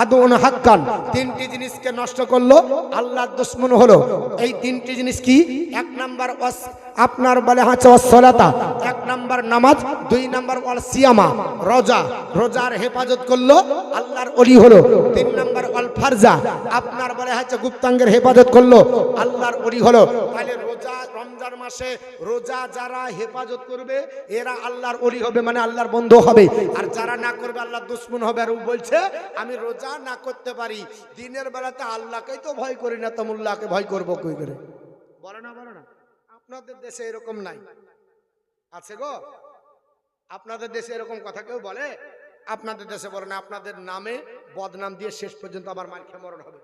আদুন হাক্কান, 3টি জিনিসকে নষ্ট করলো আল্লাহর দুশমন হলো। এই 3টি জিনিস কি? 1 নাম্বার আপনার বলে হচ্ছে ওয়াসসালাতা, 1 নাম্বার নামাজ। 2 নাম্বার ওয়াল সিয়ামা, রোজা, রোজার হেফাজত করলো আল্লাহর ওলি হলো। 3 নাম্বার ওয়াল ফারজা, আপনার বলে হচ্ছে গুপ্তাঙ্গের হেফাজত করলো আল্লাহর ওলি হলো। তাহলে রোজা, রমজান মাসে রোজা যারা হেফাজত করবে এরা আল্লাহর ওলি হবে, মানে আল্লাহর বন্ধু হবে। আর যারা না করবে আল্লাহর দুশমন হবে। আর ও বলছে, আমি রোজা না করতে পারি, দিনের বেলাতে আল্লাহকেই তো ভয় করি না, তো মোল্লাকে ভয় করবো কই করে? বলে না, বলে না। আপনাদের দেশে এরকম নাই, আছে গো? আপনাদের দেশে এরকম কথা কেউ বলে? আপনাদের দেশে বলে না, আপনাদের নামে বদনাম দিয়ে শেষ পর্যন্ত আমার মার খেয়ে মরণ হবে।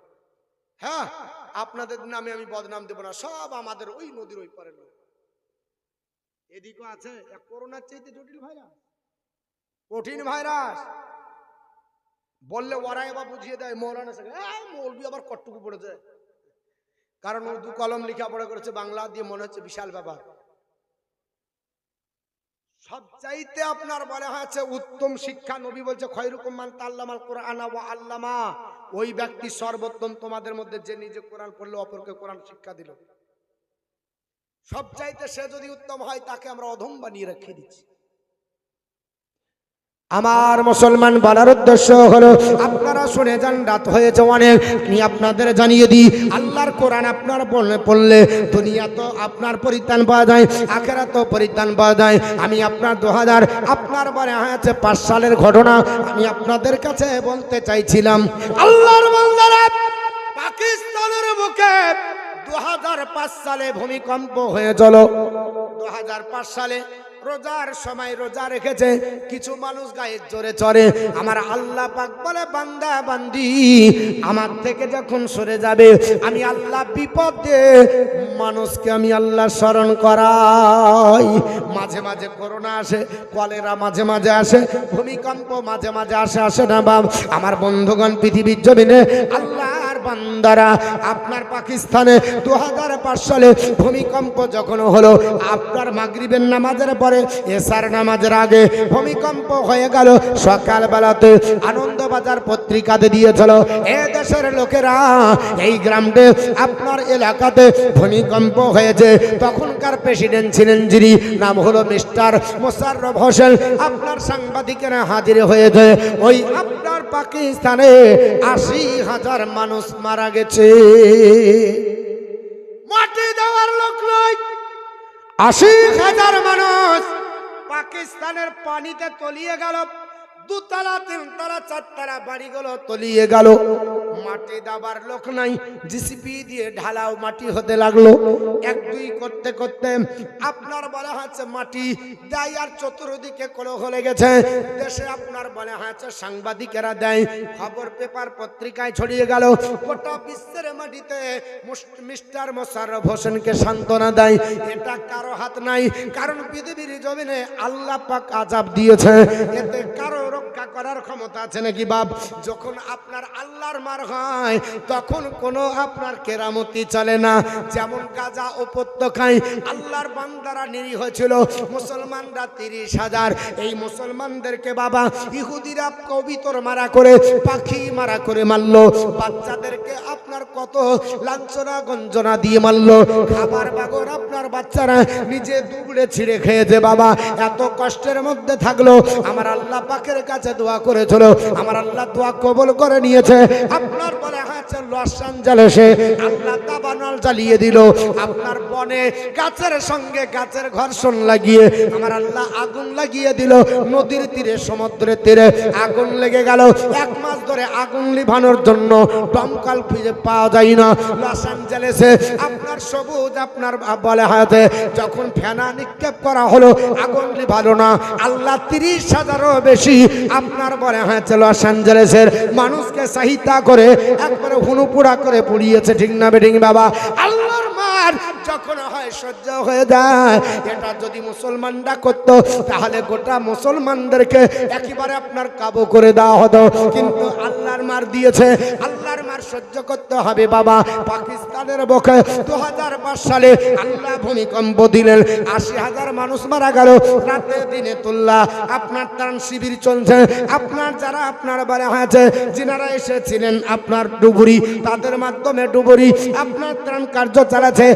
হ্যাঁ, আপনাদের নামে আমি বদনাম দেব না, সব আমাদের ওই নদীর ওই পারের লোক। এদিকেও আছে করোনার চাইতে জটিল ভাইরাস, কঠিন ভাইরাস। বললে ওরা এবার বুঝিয়ে দেয়, মৌলানা মৌলবি আবার কটটুকু পড়েছে, কারণ উর্দু কলম লেখাপড়া করেছে, বাংলা দিয়ে মনে হচ্ছে বিশাল ব্যাপার। সবচাইতে আপনার বলা হয়েছে উত্তম শিক্ষা, নবী বলছে খয়রুকুম মান তাআল্লামাল কুরআনা ওয়া আল্লামা, ওই ব্যক্তি সর্বোত্তম তোমাদের মধ্যে যে নিজে কোরআন পড়লো অপরকে কোরআন শিক্ষা দিল। সবচাইতে সে যদি উত্তম হয় তাকে আমরা অধম বানিয়ে রেখে দিচ্ছি। আমার মুসলমান বলার উদ্দেশ্য হলো, আপনারা শুনে যান, রাত হয়েছে অনেক, আমি আপনাদের জানিয়ে দিই, আল্লাহর কোরআন আপনার পড়লে দুনিয়া তো আপনার পরিত্রাণ পাওয়া যায়, আখিরাত তো পরিত্রাণ পাওয়া যায়। আমি আপনার 2000 আপনার বারে হয়েছে 5 সালের ঘটনা আমি আপনাদের কাছে বলতে চাইছিলাম। আল্লাহর বান্দারা, পাকিস্তানের বুকে 2005 সালে ভূমিকম্প হয়ে চলো। 2005 সালে রোজার সময় রোজা রেখেছে কিছু মানুষ গায়ের জোরে চড়ে। আমার আল্লাহ পাক বলে, বান্দা বান্দি আমার থেকে যখন সরে যাবে, আমি আল্লাহ বিপদে মানুষকে আমি আল্লাহ স্মরণ করাই। মাঝে মাঝে করোনা আসে, কলেরা মাঝে মাঝে আসে, ভূমিকম্প মাঝে মাঝে আসে না বাপ আমার বন্ধুগণ? পৃথিবীর জমিনে আল্লাহর বান্দারা, আপনার পাকিস্তানে 2005 সালে ভূমিকম্প যখন হলো, আপনার মাগরিবের নামাজের পরে এশার নামাজের আগে ভূমিকম্প হয়ে গেল। সকাল বেলাতে আনন্দবাজার পত্রিকাতে দিয়েছিল, এ দেশের লোকেরা, এই গ্রামে আপনার এলাকাতে ভূমিকম্প হয়েছে। তখনকার প্রেসিডেন্ট ছিলেন যিনি, নাম হলো মিস্টার মোশাররফ হোসেন। আপনার সাংবাদিকেরা হাজির হয়েছে, ওই আপনার পাকিস্তানে 80,000 মানুষ মারা গেছে। মাটি দেওয়ার লোক নয়, 80,000 মানুষ পাকিস্তানের পানিতে তলিয়ে গেল। 2 তলা 3 তলা 4 তলা বাড়িগুলো তলিয়ে গেল। মাটি দাবার লোক নাই, জিসিপি দিয়ে ঢালাও মাটি হতে লাগলো। 1-2 করতে করতে আপনার বলা হচ্ছে মাটি দেয়, আর চতুর্দিকে কলহ লেগেছে। দেশে আপনার বলা হচ্ছে সাংবাদিকেরা দেয় খবর, পেপার পত্রিকায় ছড়িয়ে গেল। গোটা বিশ্বের মাটিতে মিস্টার মোশাররফ হোসেনকে সান্ত্বনা দেয়, এটা কারো হাত নাই, কারণ পৃথিবীর জমিনে আল্লাহ পাক আযাব দিয়েছে, এতে কারো রক্ষা করার ক্ষমতা আছে নাকি বাপ? যখন আপনার আল্লাহর মার হয় তখন কোনো আপনার কেরামতি চলে না। যেমন গাজা উপত্যকায় আল্লাহর বান্দারা নিরীহ ছিল, মুসলমানরা 30,000। এই মুসলমানদেরকে বাবা ইহুদিরা কবিতর মারা করে, পাখি মারা করে মারলো, বাচ্চাদেরকে আপনার কত লাঞ্ছনা গঞ্জনা দিয়ে মারলো, খাবার বাগর আপনার বাচ্চারা নিজে দুবড়ে ছিঁড়ে খেয়েছে বাবা। এত কষ্টের মধ্যে থাকলো, আমার আল্লাহ পাকের কাছে দোয়া করেছিল, আমার আল্লাহ দোয়া কবুল করে নিয়েছে। আপনার বলে হয়েছে লস অ্যাঞ্জেলেসে আল্লাহ দাবানল জ্বালিয়ে দিল, আপনার বনে গাছের সঙ্গে গাছের ঘর্ষণ লাগিয়ে আমার আল্লাহ আগুন লাগিয়ে দিল। নদীর তীরে সমুদ্রের তীরে আগুন লেগে গেল। 1 মাস ধরে আগুন লিভানোর জন্য দমকল খুঁজে পাওয়া যায় না। লস অ্যাঞ্জেলেসে আপনার সবুজ আপনার বলে হয়েছে যখন ফেনা নিক্ষেপ করা হলো আগুন লিভালো না। আল্লাহ 30,000-এরও বেশি আপনার বলে হয়েছে লস অ্যাঞ্জেলেসের মানুষকে সাহিত্য করে একবারে হুনুপুড়া করে পুড়িয়েছে। ঠিক না বেঠিক বাবা? আল্লাহর মার যখন হয় সহ্য হয়ে যায়। এটা যদি মুসলমানরা করতো তাহলে গোটা মুসলমানদেরকে একেবারে আপনার কাবু করে দেওয়া হতো, কিন্তু আল্লাহর মার দিয়েছে, আল্লাহর মার সহ্য করতে হবে বাবা। পাকিস্তানের বুকে 2005 সালে আল্লাহ ভূমিকম্প দিলেন, 80,000 মানুষ মারা গেল। রাতে দিনে তুল্লা আপনার ত্রাণ শিবির চলছে। আপনার যারা আপনার বারে হয়েছে যিনারা এসেছিলেন আপনার ডুবুরি, তাদের মাধ্যমে ডুবুরি আপনার ত্রাণ কার্য চালাচ্ছে।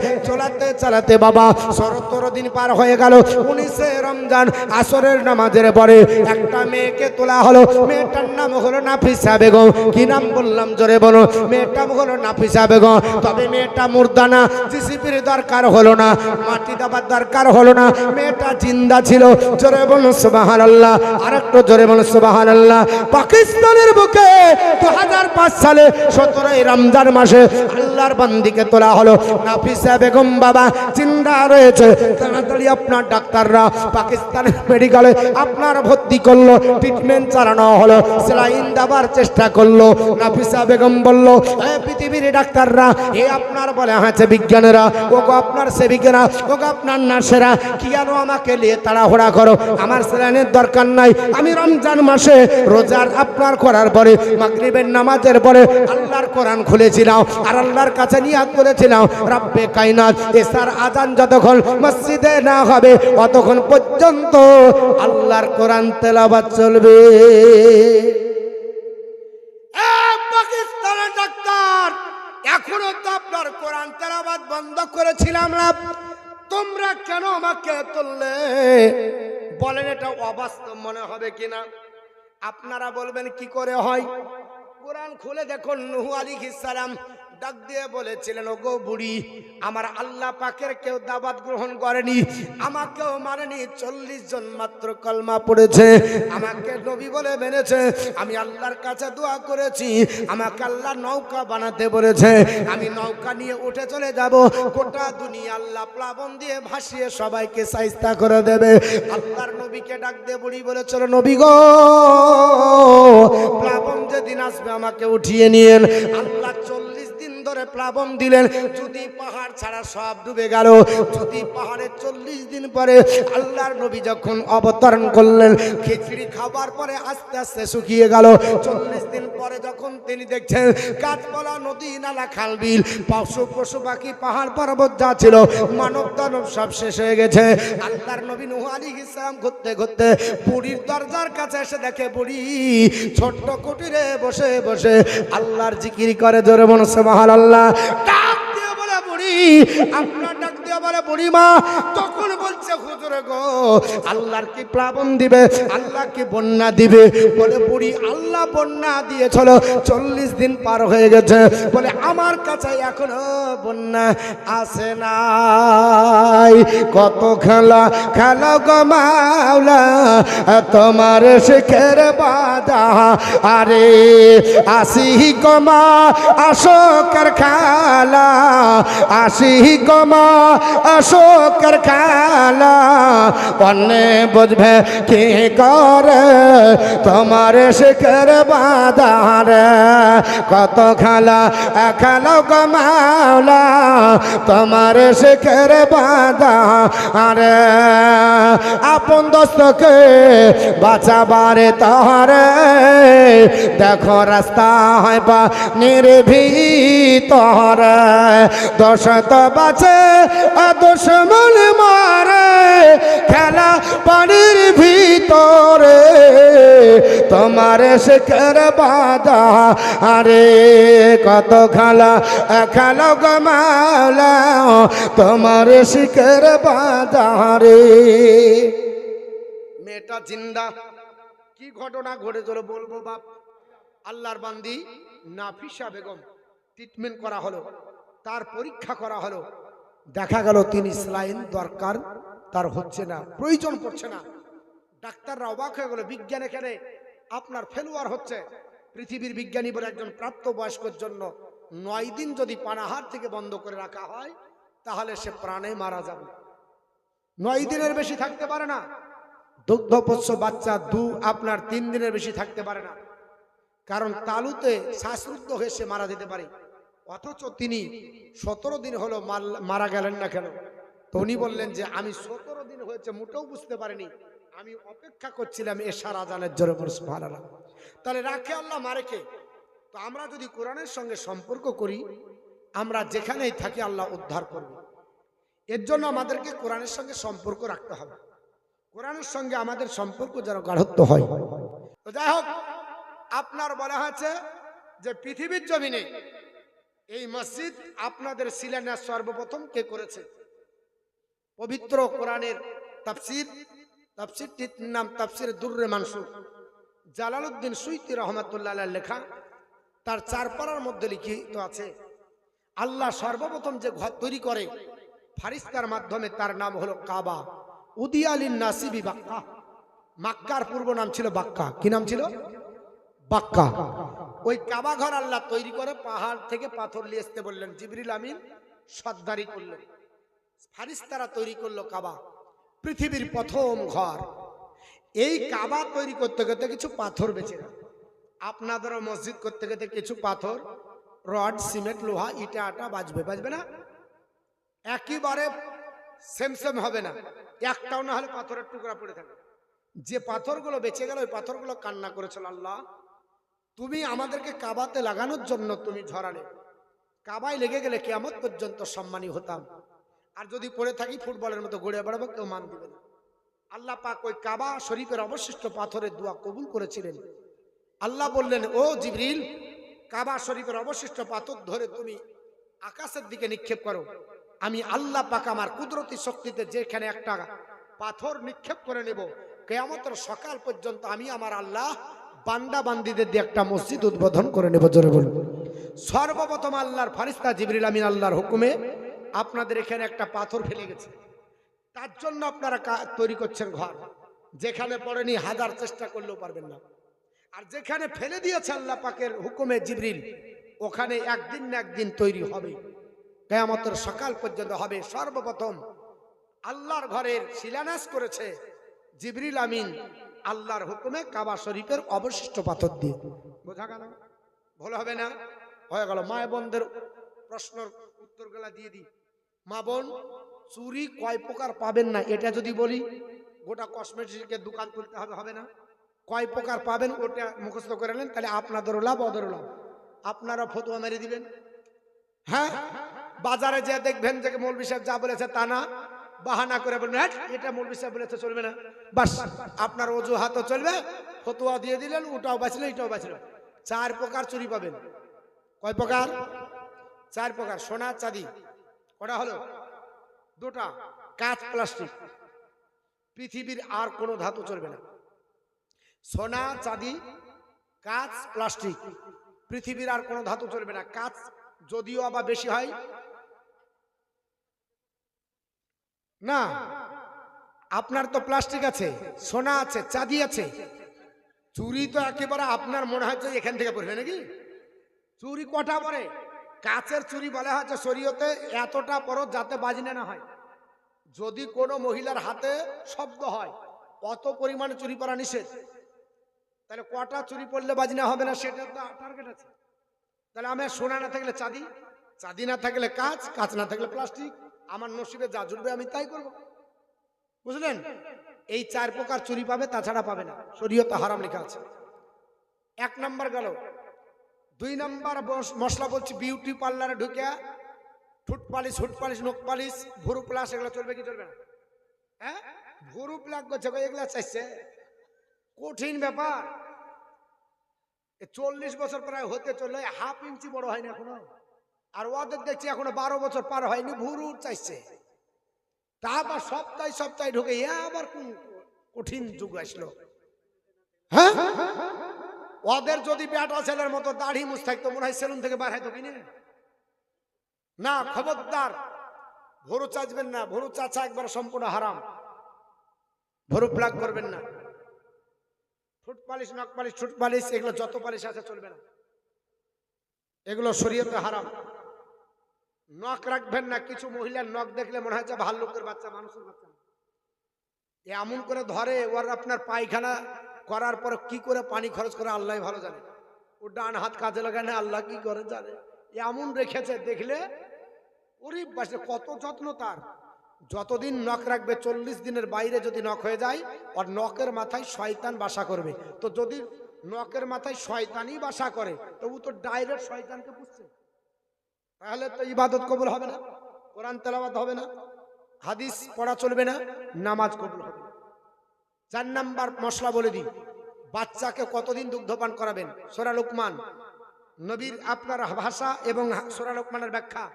চালাতে বাবা 17 দিন পার হয়ে গেল। 19শে রমজান আসরের নামাজের পরে একটা মেয়েকে তোলা হলো। মেয়েটার নাম হলো নাফিসা বেগম। কি নাম বললাম জোরে বলো? মেয়েটা হলো নাফিসা বেগম। তবে মেয়েটা মুর্দানা, জিসিপির দরকার হলো না, মাটি দাবার দরকার হলো না, মেয়েটা জিন্দা ছিল। জোরে বলুন সুবহানাল্লাহ, আরেকটু জোরে বলুন সুবহানাল্লাহ। পাকিস্তানের বুকে 2005 সালে 17 রমজান মাসে আল্লাহর বান্দিকে তোলা হলো। নাফিসা বেগম বাবা জিন্দা রয়েছে। তাড়াতাড়ি আপনার ডাক্তাররা পাকিস্তানের মেডিকেলে আপনার ভর্তি করলো, ট্রিটমেন্ট চালানো হলো, সেলাইন দেওয়ার চেষ্টা করলো। নাফিসা বেগম বলল, পৃথিবীর ডাক্তাররা, এ আপনার বলে হয়েছে বিজ্ঞানীরা, ওগো আপনার সেবিকেরা, ওগো আপনার নার্সেরা, কি যেন আমাকে নিয়ে তাড়াহুড়া করো, আমার সেলাইনের দরকার নাই। আমি রমজান মাসে রোজার আপনার করার পরে মাগরিবের নামাজের পরে আল্লাহর কোরআন খুলেছিলাম আর আল্লাহর কাছে নিয়াত করেছিলাম, রব্বে কায়নাত এসার আজান যতক্ষণ মসজিদে না হবে ততক্ষণ পর্যন্ত আল্লাহর কোরআন তেলাওয়াত চলবে। পাকিস্তানের ডাক্তার এখনো তো আপনার কোরআন তেলাওয়াত বন্ধ করেছিলাম না, তোমরা কেন আমাকে তুললে? বলেন এটা অবাস্তব মনে হবে কিনা? আপনারা বলবেন কি করে হয়? কোরআন খুলে দেখুন, নূহ আলাইহিস সালাম ডাক দিয়ে বলেছিলেন, ওগো বুড়ি, আমার আল্লাহ পাকের কেউ দাওয়াত গ্রহণ করেনি, আমাকেও মানেনি, 40 জন মাত্র কলমা পড়েছে, আমাকে নবী বলে মেনেছে। আমি আল্লাহর কাছে দোয়া করেছি, আমাকে আল্লাহ নৌকা বানাতে বলেছে, আমি নৌকা নিয়ে উঠে চলে যাব, গোটা দুনিয়া আল্লাহ প্লাবন দিয়ে ভাসিয়ে সবাইকে সাইস্তা করে দেবে। আল্লাহর নবীকে ডাক দিয়ে বুড়ি বলেছিল, নবী গো, প্লাবন যেদিন আসবে আমাকে উঠিয়ে নিয়েন। আল্লাহ 40 দিন ধরে প্লাবন দিলেন, যদি পাহাড় ছাড়া সব ডুবে গেল। যদি পাহাড়ে 40 দিন পরে আল্লাহর নবী যখন অবতরণ করলেন, খিচুড়ি খাবার পরে আস্তে আস্তে শুকিয়ে গেল। 40 দিন পরে যখন তিনি দেখছেন গাছপালা, নদী, নালা, খাল, বিল, পশু পশু পাখি, পাহাড় পর্বত যা ছিল, মানব দানব সব শেষ হয়ে গেছে। আল্লাহর নবী নূহ আলাইহিস সালাম ঘুরতে ঘুরতে বুড়ির দরজার কাছে এসে দেখে বুড়ি ছোট্ট কুটিরে বসে বসে আল্লাহর জিকির করে। জোরে বলো সুবহানাল্লাহ। ডাক দিয়ে বলে বুড়ি, আপনার ডাক দিয়ে বলে বুড়ি মা, তখন বলছে হুজুর গো, আল্লাহর কি প্লাবন দিবে, আল্লাহ কি বন্যা দিবে? বলে বুড়ি, আল্লাহ বন্যা দিয়েছিল, 40 দিন পার হয়ে গেছে, বলে আমার কাছে এখনো বন্যা আসে নাই। কত খেলা খেলা গো মাওলা, তোমার শেখের বাজা, আরে আসি গমা অশোকের খালা, আসি গমা অশোকের খালা, অন্যে বুঝবে কি করে তোমার শেখের বাজার। কত খেলা খেলা গো মাওলা, তোমার শেখের বাজার, আপন দোস্তকে বাঁচাবারে তাহারে দেখো রাস্তা হয় পা নির্ভীতর দশত বাঁচে দুশ্মন মারে খেলা পানির ভিতরে তোমার শিখর বাধা আরে কত খেলা খেলা গমালা তোমার শিখর বাধা রে। মেয়েটা জিন্দা, কি ঘটনা ঘটেছিল বলবো বাপ। আল্লাহর বান্দি নাফিসা বেগম ট্রিটমেন্ট করা হলো, তার পরীক্ষা করা হলো, দেখা গেল তিনি স্লাইন দরকার তার হচ্ছে না, প্রয়োজন পড়ছে না। ডাক্তাররা অবাক হয়ে গেল, বিজ্ঞান এখানে আপনার ফেলুয়ার হচ্ছে। পৃথিবীর বিজ্ঞানী বলে একজন প্রাপ্তবয়স্কর জন্য 9 দিন যদি পানাহার থেকে বন্ধ করে রাখা হয় তাহলে সে প্রাণে মারা যাবে। 9 দিনের বেশি থাকতে পারে না। দুগ্ধপোষ্য বাচ্চা আপনার 3 দিনের বেশি থাকতে পারে না, কারণ তালুতে শ্বাসরুদ্ধ হয়ে সে মারা যেতে পারে। অথচ তিনি 17 দিন হলো মারা গেলেন না কেন? তো উনি বললেন যে আমি 17 দিন হয়েছে মোটেও বুঝতে পারিনি, আমি অপেক্ষা করছিলাম এশার আজানের জোরে বলে সুবহানাল্লাহ। তাহলে রাখে আল্লাহ মারে কে? তো আমরা যদি কোরআনের সঙ্গে সম্পর্ক করি, আমরা যেখানেই থাকি আল্লাহ উদ্ধার করবে। এর জন্য আমাদেরকে কোরআনের সঙ্গে সম্পর্ক রাখতে হবে, কোরআনের সঙ্গে আমাদের সম্পর্ক যেন গাঢ়ত্ব হয়। তো যাই হোক, আপনার বলা হয়েছে যে পৃথিবীর জমিনে এই মসজিদ আপনাদের শিলান্যাস সর্বপ্রথম কে করেছে? পবিত্র কোরআনের তাফসীরটির নাম তাফসীর দুররে মানসুর, জালালউদ্দিন সুয়ুতী রহমাতুল্লাহ আলাইহির লেখা। তার 4 পারার মধ্যে লিখিত আছে, আল্লাহ সর্বপ্রথম যে ঘর তৈরি করে ফারিস্তার মাধ্যমে তার নাম হলো কাবা। উদিয়ালিন নাসিবি বাক্কা, মক্কার পূর্ব নাম ছিল বাক্কা। কি নাম ছিল? বাক্কা। ওই কাবা ঘর আল্লাহ তৈরি করে পাহাড় থেকে পাথর নিয়ে আসতে বললেন, জিবরিল আমিন সর্দারি করলেন, ফারিস্তারা তৈরি করলো কাবা, পৃথিবীর প্রথম ঘর। এই কাবা তৈরি করতে করতে কিছু পাথর বেঁচে গেল। আপনাদেরও মসজিদ করতে করতে কিছু পাথর, রড, সিমেন্ট, লোহা, ইটা আটা বাজবে না? একেবারে সেম হবে না, একটাও না হলে পাথরের টুকরা পড়ে থাকে। যে পাথরগুলো বেঁচে গেল ওই পাথরগুলো কান্না করেছিল, আল্লাহ তুমি আমাদেরকে কাবাতে লাগানোর জন্য তুমি ঝরালে, কাবায় লেগে গেলে কিয়ামত পর্যন্ত সম্মানী হতাম, আর যদি পড়ে থাকি ফুটবলের মতো গড়িয়ে বেড়াবো, কেউ মান দিবে না। আল্লাহ পাক ওই কাবা শরীফের অবশিষ্ট পাথরের দোয়া কবুল করেছিলেন। আল্লাহ বললেন, ও জিবরিল, কাবা শরীফের অবশিষ্ট পাথর ধরে তুমি আকাশের দিকে নিক্ষেপ করো। আমি আল্লাহ পাক আমার কুদরতি শক্তিতে যেখানে একটা পাথর নিক্ষেপ করে নেব, কিয়ামতের সকাল পর্যন্ত আমি আমার আল্লাহ বান্দা বান্দীদের দিয়ে একটা মসজিদ উদ্বোধন করে নেব। জোরে বলুন। সর্বপ্রথম আল্লাহর ফারিস্তা জিবরিল আমিন আল্লাহর হুকুমে আপনাদের এখানে একটা পাথর ফেলে গেছে, তার জন্য আপনারা তৈরি করছেন ঘর। যেখানে পড়েনি হাজার চেষ্টা করলেও পারবেন না, আর যেখানে ফেলে দিয়েছে আল্লাহ পাকের হুকুমে জিবরিল, ওখানে একদিন না একদিন তৈরি হবে, কিয়ামতের সকাল পর্যন্ত হবে। সর্বপ্রথম আল্লাহর ঘরের শিলান্যাস করেছে জিবরিল আমিন আল্লাহর হুকুমে কাবা শরীফের অবশিষ্ট পাথর দিয়ে। বোঝা গেল? ভুল হবে না? হয়ে গেল। মা বোনদের প্রশ্নের উত্তরগুলা দিয়ে দিই। মা বোন, চুরি কয় প্রকার পাবেন না এটা যদি বলি, গোটা কসমেটিকের দোকান তুলতে হবে, হবে না? কয় প্রকার পাবেন ওটা মুখস্থ করে নেন, তাহলে আপনাদেরও লাভ ওদেরও লাভ। আপনারা ফতোয়া মেরে দিবেন। হ্যাঁ, বাজারে যে দেখবেন যে মৌলভী সাহেব যা বলেছে তা না, বাহানা করে বলবেন এটা মৌলভী সাহেব বলেছে, চলবে না, বাস আপনার অজুহাতও চলবে, ফতোয়া দিয়ে দিলেন, ওটাও বাঁচলো এটাও বাঁচলো। 4 প্রকার চুরি পাবেন। কয় প্রকার? 4 প্রকার। সোনা চাঁদি কটা হলো? 2টা। কাঁচ প্লাস্টিক, পৃথিবীর আর কোনো ধাতু চলবে না। সোনা চাঁদি কাঁচ প্লাস্টিক, পৃথিবীর আর কোনো ধাতু চলবে না। কাঁচ যদিও আবার বেশি হয় না, আপনার তো প্লাস্টিক আছে, সোনা আছে, চাঁদি আছে, চুরি তো একেবারে আপনার মনে হয় যে এখান থেকে পড়বে নাকি? চুরি কটা পড়ে? কাচের চুরি বলা হচ্ছে শরীয়তে এতটা পরত যাতে বাজনা না হয়। যদি কোনো মহিলার হাতে শব্দ হয় অত পরিমাণে চুরি পরা নিষেধ, তাহলে কটা চুরি পড়লে বাজনা হবে না সেটা তো টার্গেট আছে। তাহলে আমার সোনা না থাকলে চাঁদি, চাঁদি না থাকলে কাঁচ, কাঁচ না থাকলে প্লাস্টিক, আমার নসিবে যা জুটবে আমি তাই করব। বুঝলেন? এই 4 প্রকার চুরি পাবে, তাছাড়া পাবে না, শরীয়তে হারাম লেখা আছে। 1 নাম্বার গেল। 2 নাম্বার মশলা বলছি, বিউটি পার্লারে ঢুকে ঠুট পালিশ, হুট পালিশ, নখ পালিশ, ভুরু প্লাস, এগুলো চলবে কি চলবে না? হ্যাঁ, ভুরু প্লাগ করছে, এগুলা চাইছে, কঠিন ব্যাপার। 40 বছর প্রায় হতে চললো, হাফ ইঞ্চি বড় হয়নি এখনো, আর ওদের দেখছি এখনো 12 বছর পার হয়নি, ভুরু চাইছে। তা আবার সপ্তাহে সপ্তাহে ঢুকে, আবার কোন কঠিন যুগ আসলো। হ্যাঁ, ওদের যদি বেটা ছেলের মতো দাড়ি মুছ থাকতো, মনে হয় সেলুন থেকে বার হয়তো কিনে না। খবরদার, ভুরু চাচবেন না, ভুরু চাচা একবার সম্পূর্ণ হারাম। ভুরু প্লাগ করবেন না। ঠোঁট পালিশ, নখ পালিশ, ঠোঁট পালিশ, এগুলো যত পালিশ আছে চলবে না, এগুলো শরীয়তে হারাম। নখ রাখবেন না। কিছু মহিলার নখ দেখলে মনে হচ্ছে ভাল্লুকের বাচ্চা, মানুষের বাচ্চা। এমন করে ধরে, ওর আপনার পায়খানা করার পর কি করে পানি খরচ করে আল্লাহ ভালো জানে। ও ডান হাত কাজে লাগায় না, আল্লাহ কি করে জানে। এমন রেখেছে, দেখলে ওরে বাসে কত যত্ন তার। যতদিন নখ রাখবে, 40 দিনের বাইরে যদি নখ হয়ে যায়, আর নখের মাথায় শয়তান বাসা করবে। তো যদি নখের মাথায় শয়তানই বাসা করে, তো ও তো ডাইরেক্ট শয়তানকে পুষছে, তাহলে তো ইবাদত কবুল হবে না, কোরআন তেলাওয়াত হবে না, হাদিস পড়া চলবে না, নামাজ কবুল হবে না। 4 নাম্বার মশলা বলে দিই, বাচ্চাকে কতদিন দুগ্ধপান করাবেন। সূরা লুকমান, নবীর আপনার ভাষা এবং সূরা লুকমানের ব্যাখ্যা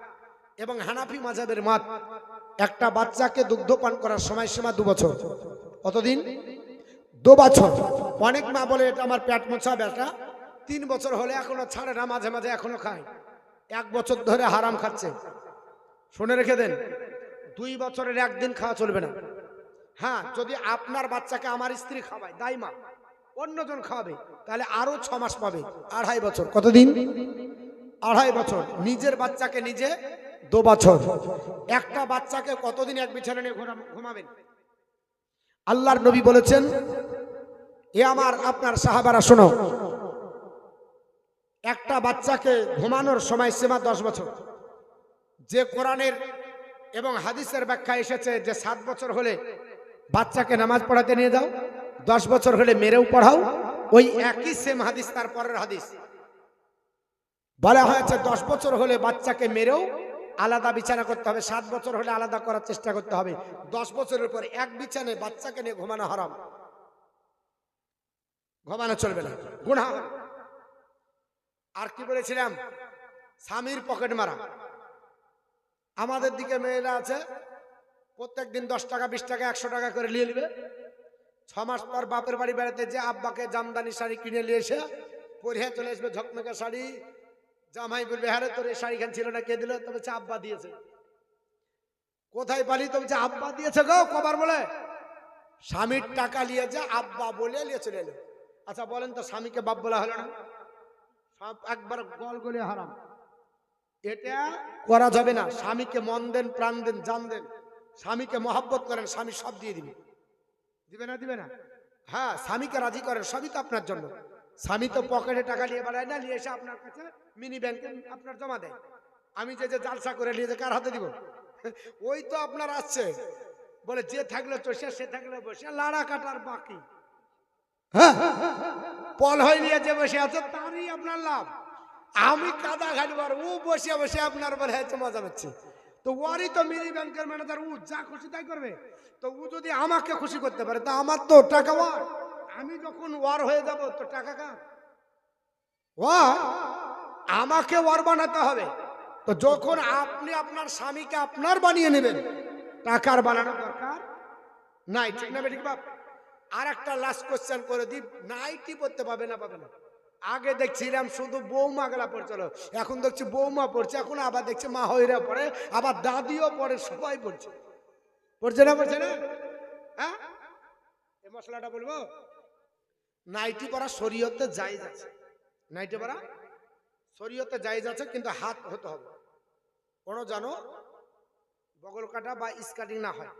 এবং হানাফি মাযহাবের মত, একটা বাচ্চাকে দুগ্ধপান করার সময়সীমা 2 বছর। কতদিন? 2 বছর। অনেক মা বলে এটা আমার পেট মোছা বেটা, 3 বছর হলে এখনো ছাড়ে না, মাঝে মাঝে এখনো খায়। 1 বছর ধরে হারাম খাচ্ছে, শুনে রেখে দেন। 2 বছরের 1 দিন খাওয়া চলবে না। হ্যাঁ, যদি আপনার বাচ্চাকে আমার স্ত্রী খাওয়ায়, দাইমা অন্যজন খাওয়াবে, তাহলে আরো 6 মাস পাবে, 2.5 বছর। কতদিন? 2.5 বছর। নিজের বাচ্চাকে নিজে 2 বছর। একটা বাচ্চাকে কতদিন এক বিছানা নিয়ে ঘুমাবেন? আল্লাহর নবী বলেছেন, এ আমার আপনার সাহাবারা শোনো, একটা বাচ্চাকে ঘুমানোর সময় সীমা 10 বছর। যে কোরআনের এবং হাদিসের ব্যাখ্যা এসেছে যে 7 বছর হলে বাচ্চাকে নামাজ পড়াতে নিয়ে যাও, 10 বছর হলে মেরেও পড়াও, ওই একই সেম হাদিস, তার পরের হাদিস বলা হয়েছে 10 বছর হলে বাচ্চাকে মেরেও আলাদা বিছানা করতে হবে, 7 বছর হলে আলাদা করার চেষ্টা করতে হবে। 10 বছরের পর এক বিছানায় বাচ্চাকে নিয়ে ঘুমানো হারাম, ঘুমানো চলবে না, গুনাহ। আর কি বলেছিলাম? স্বামীর পকেট মারা। আমাদের দিকে মেয়েরা আছে, প্রত্যেক দিন 10 টাকা, 20 টাকা, 100 টাকা করে নিয়ে নেবে। 6 মাস পর বাপের বাড়ি বেড়াতে যে আব্বাকে জামদানি শাড়ি কিনে নিয়ে এসে পরিয়ে চলে আসবে, ঝকমকে শাড়ি। জামাই বলবে, হ্যাঁ রে, তোর এই শাড়িখান ছিল না, কে দিল? তবে আব্বা দিয়েছে। কোথায় পালি? তবে আব্বা দিয়েছে গো, কবার বলে স্বামীর টাকা নিয়ে যা, আব্বা বলে নিয়ে চলে এলো। আচ্ছা বলেন তো, স্বামীকে বাপ বলা হলো না? সব একবার গল গলে হারাম, এটা করা যাবে না। স্বামীকে মন দেন, প্রাণ দেন, জান দেন, স্বামীকে মহব্বত করেন, স্বামী সব দিয়ে দিবে। দিবে না? দিবে না? হ্যাঁ, স্বামীকে রাজি করেন, সবই তো আপনার জন্য। স্বামী তো পকেটে টাকা নিয়ে বেড়ায় না, নিয়ে এসে আপনার কাছে মিনি ব্যাংকে আপনার জমা দেয়। আমি যে জালসা করে নিয়ে যে কার হাতে দিব? ওই তো আপনার আসছে, বলে যে থাকলে চষে, সে থাকলে বসে, লাড়া কাটার বাকি। হ্যাঁ, পল হয়ে নিয়ে যে বসে আছে তারই আপনার লাভ। আমি কাদা ঘাটবার, ও বসে বসে আপনার বলে হচ্ছে মজা পাচ্ছে। তো ওরই তো মিনি ব্যাংকের ম্যানেজার, ও যা খুশি তাই করবে। তো ও যদি আমাকে খুশি করতে পারে, তা আমার তো টাকা ওয়ার। আমি যখন ওয়ার হয়ে যাব, তো টাকা কার? ওয়ার, আমাকে ওয়ার বানাতে হবে। তো যখন আপনি আপনার স্বামীকে আপনার বানিয়ে নেবেন, টাকার বানানোর দরকার নাই। ঠিক না বেঠিক বাপ? আর একটা লাস্ট কোশ্চেন করে দিই, নাইটি পড়তে পাবে না? পাবে না? আগে দেখছিলাম শুধু বৌমা গেলা পড়ছিল, এখন দেখছি বৌমা পড়ছে, এখন আবার দেখছি মা হইরা পড়ে, আবার দাদিও পড়ে, সবাই পড়ছে। পড়ছে না? পড়ছে না? হ্যাঁ, এই মশলাটা বলবো। নাইটি পরা শরীয়তে জায়েজ আছে, নাইটি পরা শরীয়তে জায়েজ আছে, কিন্তু হাত হতে হবে কোনো জানো বগল কাটা বা স্কার্টিং না হয়,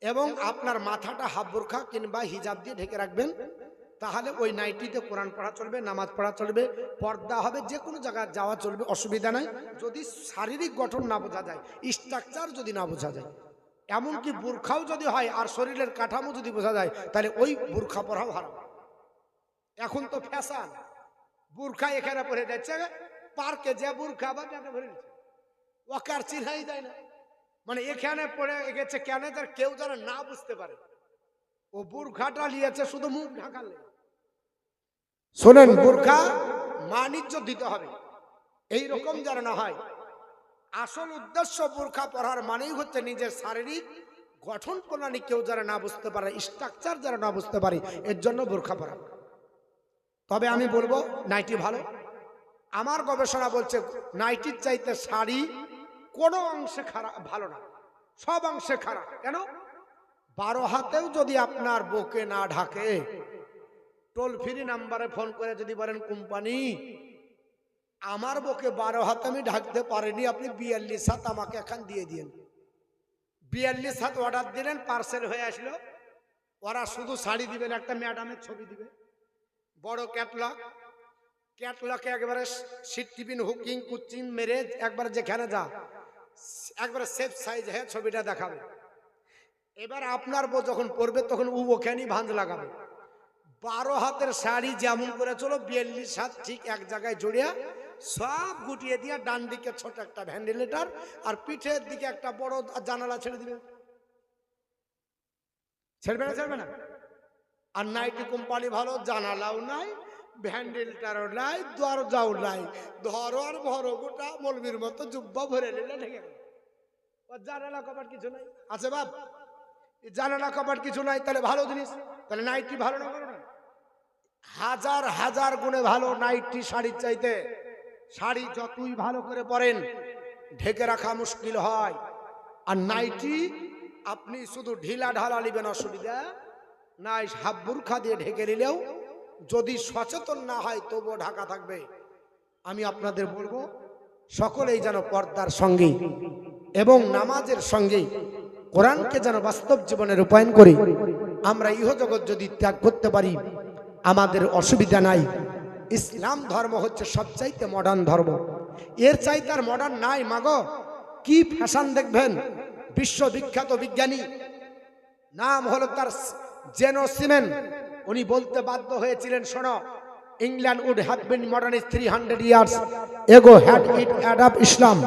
এবং আপনার মাথাটা হাফ বোরখা কিংবা হিজাব দিয়ে ঢেকে রাখবেন। তাহলে ওই নাইটিতে কোরআন পড়া চলবে, নামাজ পড়া চলবে, পর্দা হবে, যে কোনো জায়গায় যাওয়া চলবে, অসুবিধা নাই, যদি শারীরিক গঠন না বোঝা যায়, স্ট্রাকচার যদি না বোঝা যায়। এমনকি বুরখাও যদি হয় আর শরীরের কাঠামো যদি বোঝা যায় তাহলে ওই বুরখা পরাও হারাম। এখন তো ফ্যাশন, বুরখা এখানে পরে যাচ্ছে, পার্কে যে বুরখা বা কেন ভরে নিচ্ছে, ওকে আর চিনাই দেয় না। মানে এখানে পড়ে গেছে কেন তার কেউ যেন না বুঝতে পারে ও বুরখাটা নিয়েছে শুধু মুখ ঢাকার লেগে। শোনেন, বুরখা মানিজ্য দিতে হবে, এইরকম যেন না হয়। আসল উদ্দেশ্য বুরখা পরার মানেই হচ্ছে নিজের শারীরিক গঠন প্রণালী কেউ যারা না বুঝতে পারে, স্ট্রাকচার যারা না বুঝতে পারে, এর জন্য বুরখা পরা। তবে আমি বলবো নাইটি ভালো। আমার গবেষণা বলছে নাইটির চাইতে শাড়ি কোনো অংশে খারাপ ভালো না, সব অংশে খারাপ। কেন? 12 হাতেও যদি আপনার বুকে না ঢাকে, টোল ফ্রি নাম্বারে ফোন করে যদি বলেন কোম্পানি আমার বুকে 12 হাত আমি ঢাকতে পারিনি, আপনি 42 হাত আমাকে এখন দিয়ে দিন। 42 হাত অর্ডার দিলেন, পার্সেল হয়ে আসলো। ওরা শুধু শাড়ি দিবেন, একটা ম্যাডামের ছবি দিবে, বড় ক্যাটলগ, ক্যাটলগে একবারে সিট টিফিন হুকিং কুচিং মেরে একবারে যেখানে যা একবারে সেফ সাইজ হয়ে ছবিটা দেখাবে। এবার আপনার বউ যখন পরবে তখন ওখানেই ভাঁজ লাগাবে। 12 হাতের শাড়ি যেমন করে চলো, 42 হাত ঠিক এক জায়গায় জড়িয়ে সব গুটিয়ে দিয়ে ডান দিকে ছোট একটা ভেন্টিলেটর আর পিঠের দিকে একটা বড় জানালা ছেড়ে দিবে। ছেড়বে না? ছেড়বে না। আর নাইটি কোম্পানি ভালো, জানালাও নাই, ভেন্টিলেটরও নাই, দরজাও নাই, ধরো আর ভরো, গোটা মলবির মতো জুব্বা ভরে নিলে ঢেকে গেল। জানালা কপাট কিছু নাই আছে বাপ, জানালা কপাট কিছু নাই, তাহলে ভালো জিনিস। তাহলে নাইটি ভালো না? ভালো না, হাজার হাজার গুণে ভালো নাইটি শাড়ির চাইতে। শাড়ি যতই ভালো করে পরেন ঢেকে রাখা মুশকিল হয়, আর নাইটি আপনি শুধু ঢিলা ঢালা নিবেন, অসুবিধা নাই। হাফ বুরখা দিয়ে ঢেকে নিলেও যদি সচেতন না হয় তবুও ঢাকা থাকবে। আমি আপনাদের বলবো সকলেই যেন পর্দার সঙ্গে এবং নামাজের সঙ্গে কোরআনকে যেন বাস্তব জীবনে রূপায়ণ করি। আমরা ইহজগৎ যদি ত্যাগ করতে পারি আমাদের অসুবিধা নাই। ইসলাম ধর্ম হচ্ছে সবচাইতে মডার্ন ধর্ম, এর চাইতে আর মডার্ন নাই। মাগো কি ফ্যাশন দেখবেন! বিশ্ববিখ্যাত বিজ্ঞানী, নাম হলো তার জেনো সিমেন, উনি বলতে বাধ্য হয়েছিলেন, শোনো, England would have been modernised 300 years ago had it adapt Islam.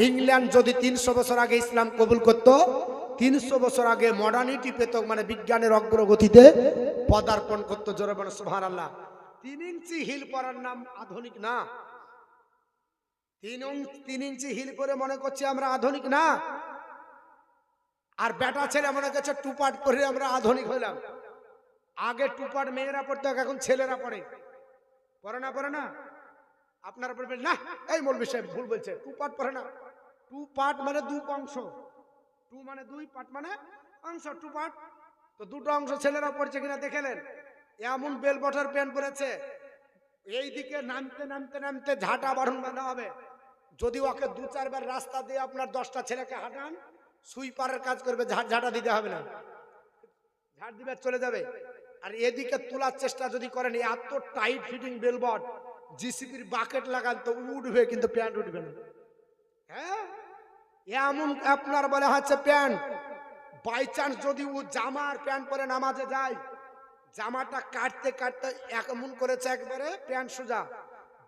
England যদি 300 বছর আগে ইসলাম কবুল করত, 300 বছর আগে মডার্নিটি পেত, মানে বিজ্ঞানের অগ্রগতিতে পদার্পণ করত। জোরে বলো সুবহানাল্লাহ। 3 ইঞ্চি হিল পরার নাম আধুনিক না। 3 ইঞ্চি হিল পরে মনে করছি আমরা আধুনিক না। আর বেটা ছেলে মনে করছে টুপাট পরে আমরা আধুনিক হইলাম। আগে টুপাট মেয়েরা পড়তো, এখন ছেলেরা পড়ে। পড়ে না? পড়ে না? আপনারা বলবেন না এই মৌলভী সাহেব ভুল বলছে, টুপাট পড়ে না। টুপাট মানে 2 অংশ, টু মানে 2, পাট মানে অংশ, টুপাট। তো 2টো অংশ ছেলেরা পড়ছে কিনা দেখেলেন? এমন বেল বটার প্যান্ট পরেছে, এই দিকে নামতে নামতে নামতে ঝাঁটা বাড়ন বাঁধা হবে। যদি ওকে 2-4 বার রাস্তা দিয়ে আপনার 10টা ছেলেকে হাঁটান, সুইপারের কাজ করবে, ঝাঁটা দিতে হবে না, ঝাড় দিবে চলে যাবে। আর এদিকে তোলার চেষ্টা যদি করেন, এত টাইট ফিটিং বেলবট, জিসিবির বাকেট লাগান তো উঠবে, কিন্তু প্যান্ট উঠবে না। হ্যাঁ, এমন আপনার বলে হচ্ছে প্যান্ট। বাই চান্স যদি ও জামা আর প্যান্ট পরে নামাজে যায়, জামাটা কাটতে কাটতে এমন করেছে একবারে প্যান্ট সোজা,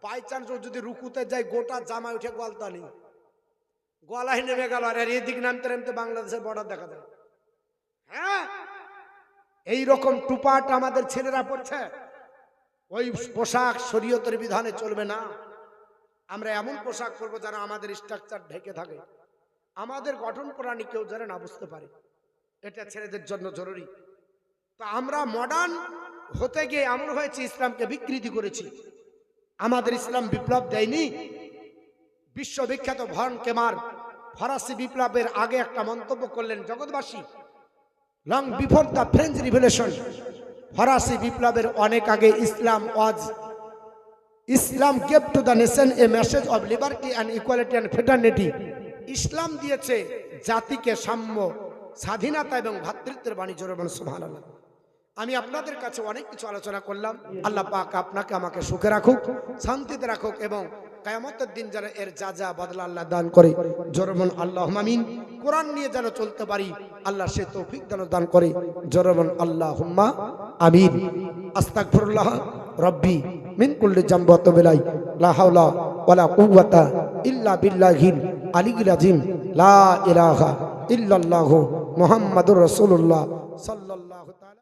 বাই চান্স ও যদি রুকুতে যায় গোটা জামা উঠে গলতানি, গলায় নেমে গেল, আর এদিক নামতে নামতে বাংলাদেশের বর্ডার দেখা যায়। হ্যাঁ, এইরকম টুপাট আমাদের ছেলেরা পড়ছে। ওই পোশাক শরীয়তের বিধানে চলবে না। আমরা এমন পোশাক পরবো যারা আমাদের স্ট্রাকচার ঢেকে থাকে, আমাদের গঠন প্রণালী কেউ যারা না বুঝতে পারে। এটা ছেলেদের জন্য জরুরি। তো আমরা মডার্ন হতে গিয়ে এমন হয়েছে, ইসলামকে বিকৃতি করেছি। আমাদের ইসলাম বিপ্লব দেয়নি। বিশ্ববিখ্যাত ভন কেমার ফরাসি বিপ্লবের আগে একটা মন্তব্য করলেন, জগৎবাসী, long before the French Revolution, ফরাসি বিপ্লবের অনেক আগে Islam gave to the nation a message of liberty and equality and fraternity. ইসলাম দিয়েছে জাতিকে সাম্য, স্বাধীনতা এবং ভ্রাতৃত্বের বাণী। জোরে বলুন সুবহানাল্লাহ। আমি আপনাদের কাছে অনেক কিছু আলোচনা করলাম। আল্লাহ পাক আপনাকে আমাকে সুখে রাখুক, শান্তিতে রাখুক, এবং কিয়ামতের দিন যেন এর যা যা বদলা আল্লাহ দান করে। জোরে বলুন আল্লাহুম্মা আমিন। কোরআন নিয়ে যেন চলতে পারি, আল্লাহ সে তৌফিক যেন দান করে। জোরবন আল্লাহুম্মা আমিন। আস্তাগফিরুল্লাহ রব্বি মিন কুল্লি জামবি ওয়া আতুবু ইলাইহি, লা হাওলা ওয়ালা কুওয়াতা ইল্লা বিল্লাহিল আলিয়্যিল আযীম, লা ইলাহা ইল্লাল্লাহু মুহাম্মাদুর রাসূলুল্লাহ সাল্লাল্লাহু তাআলা।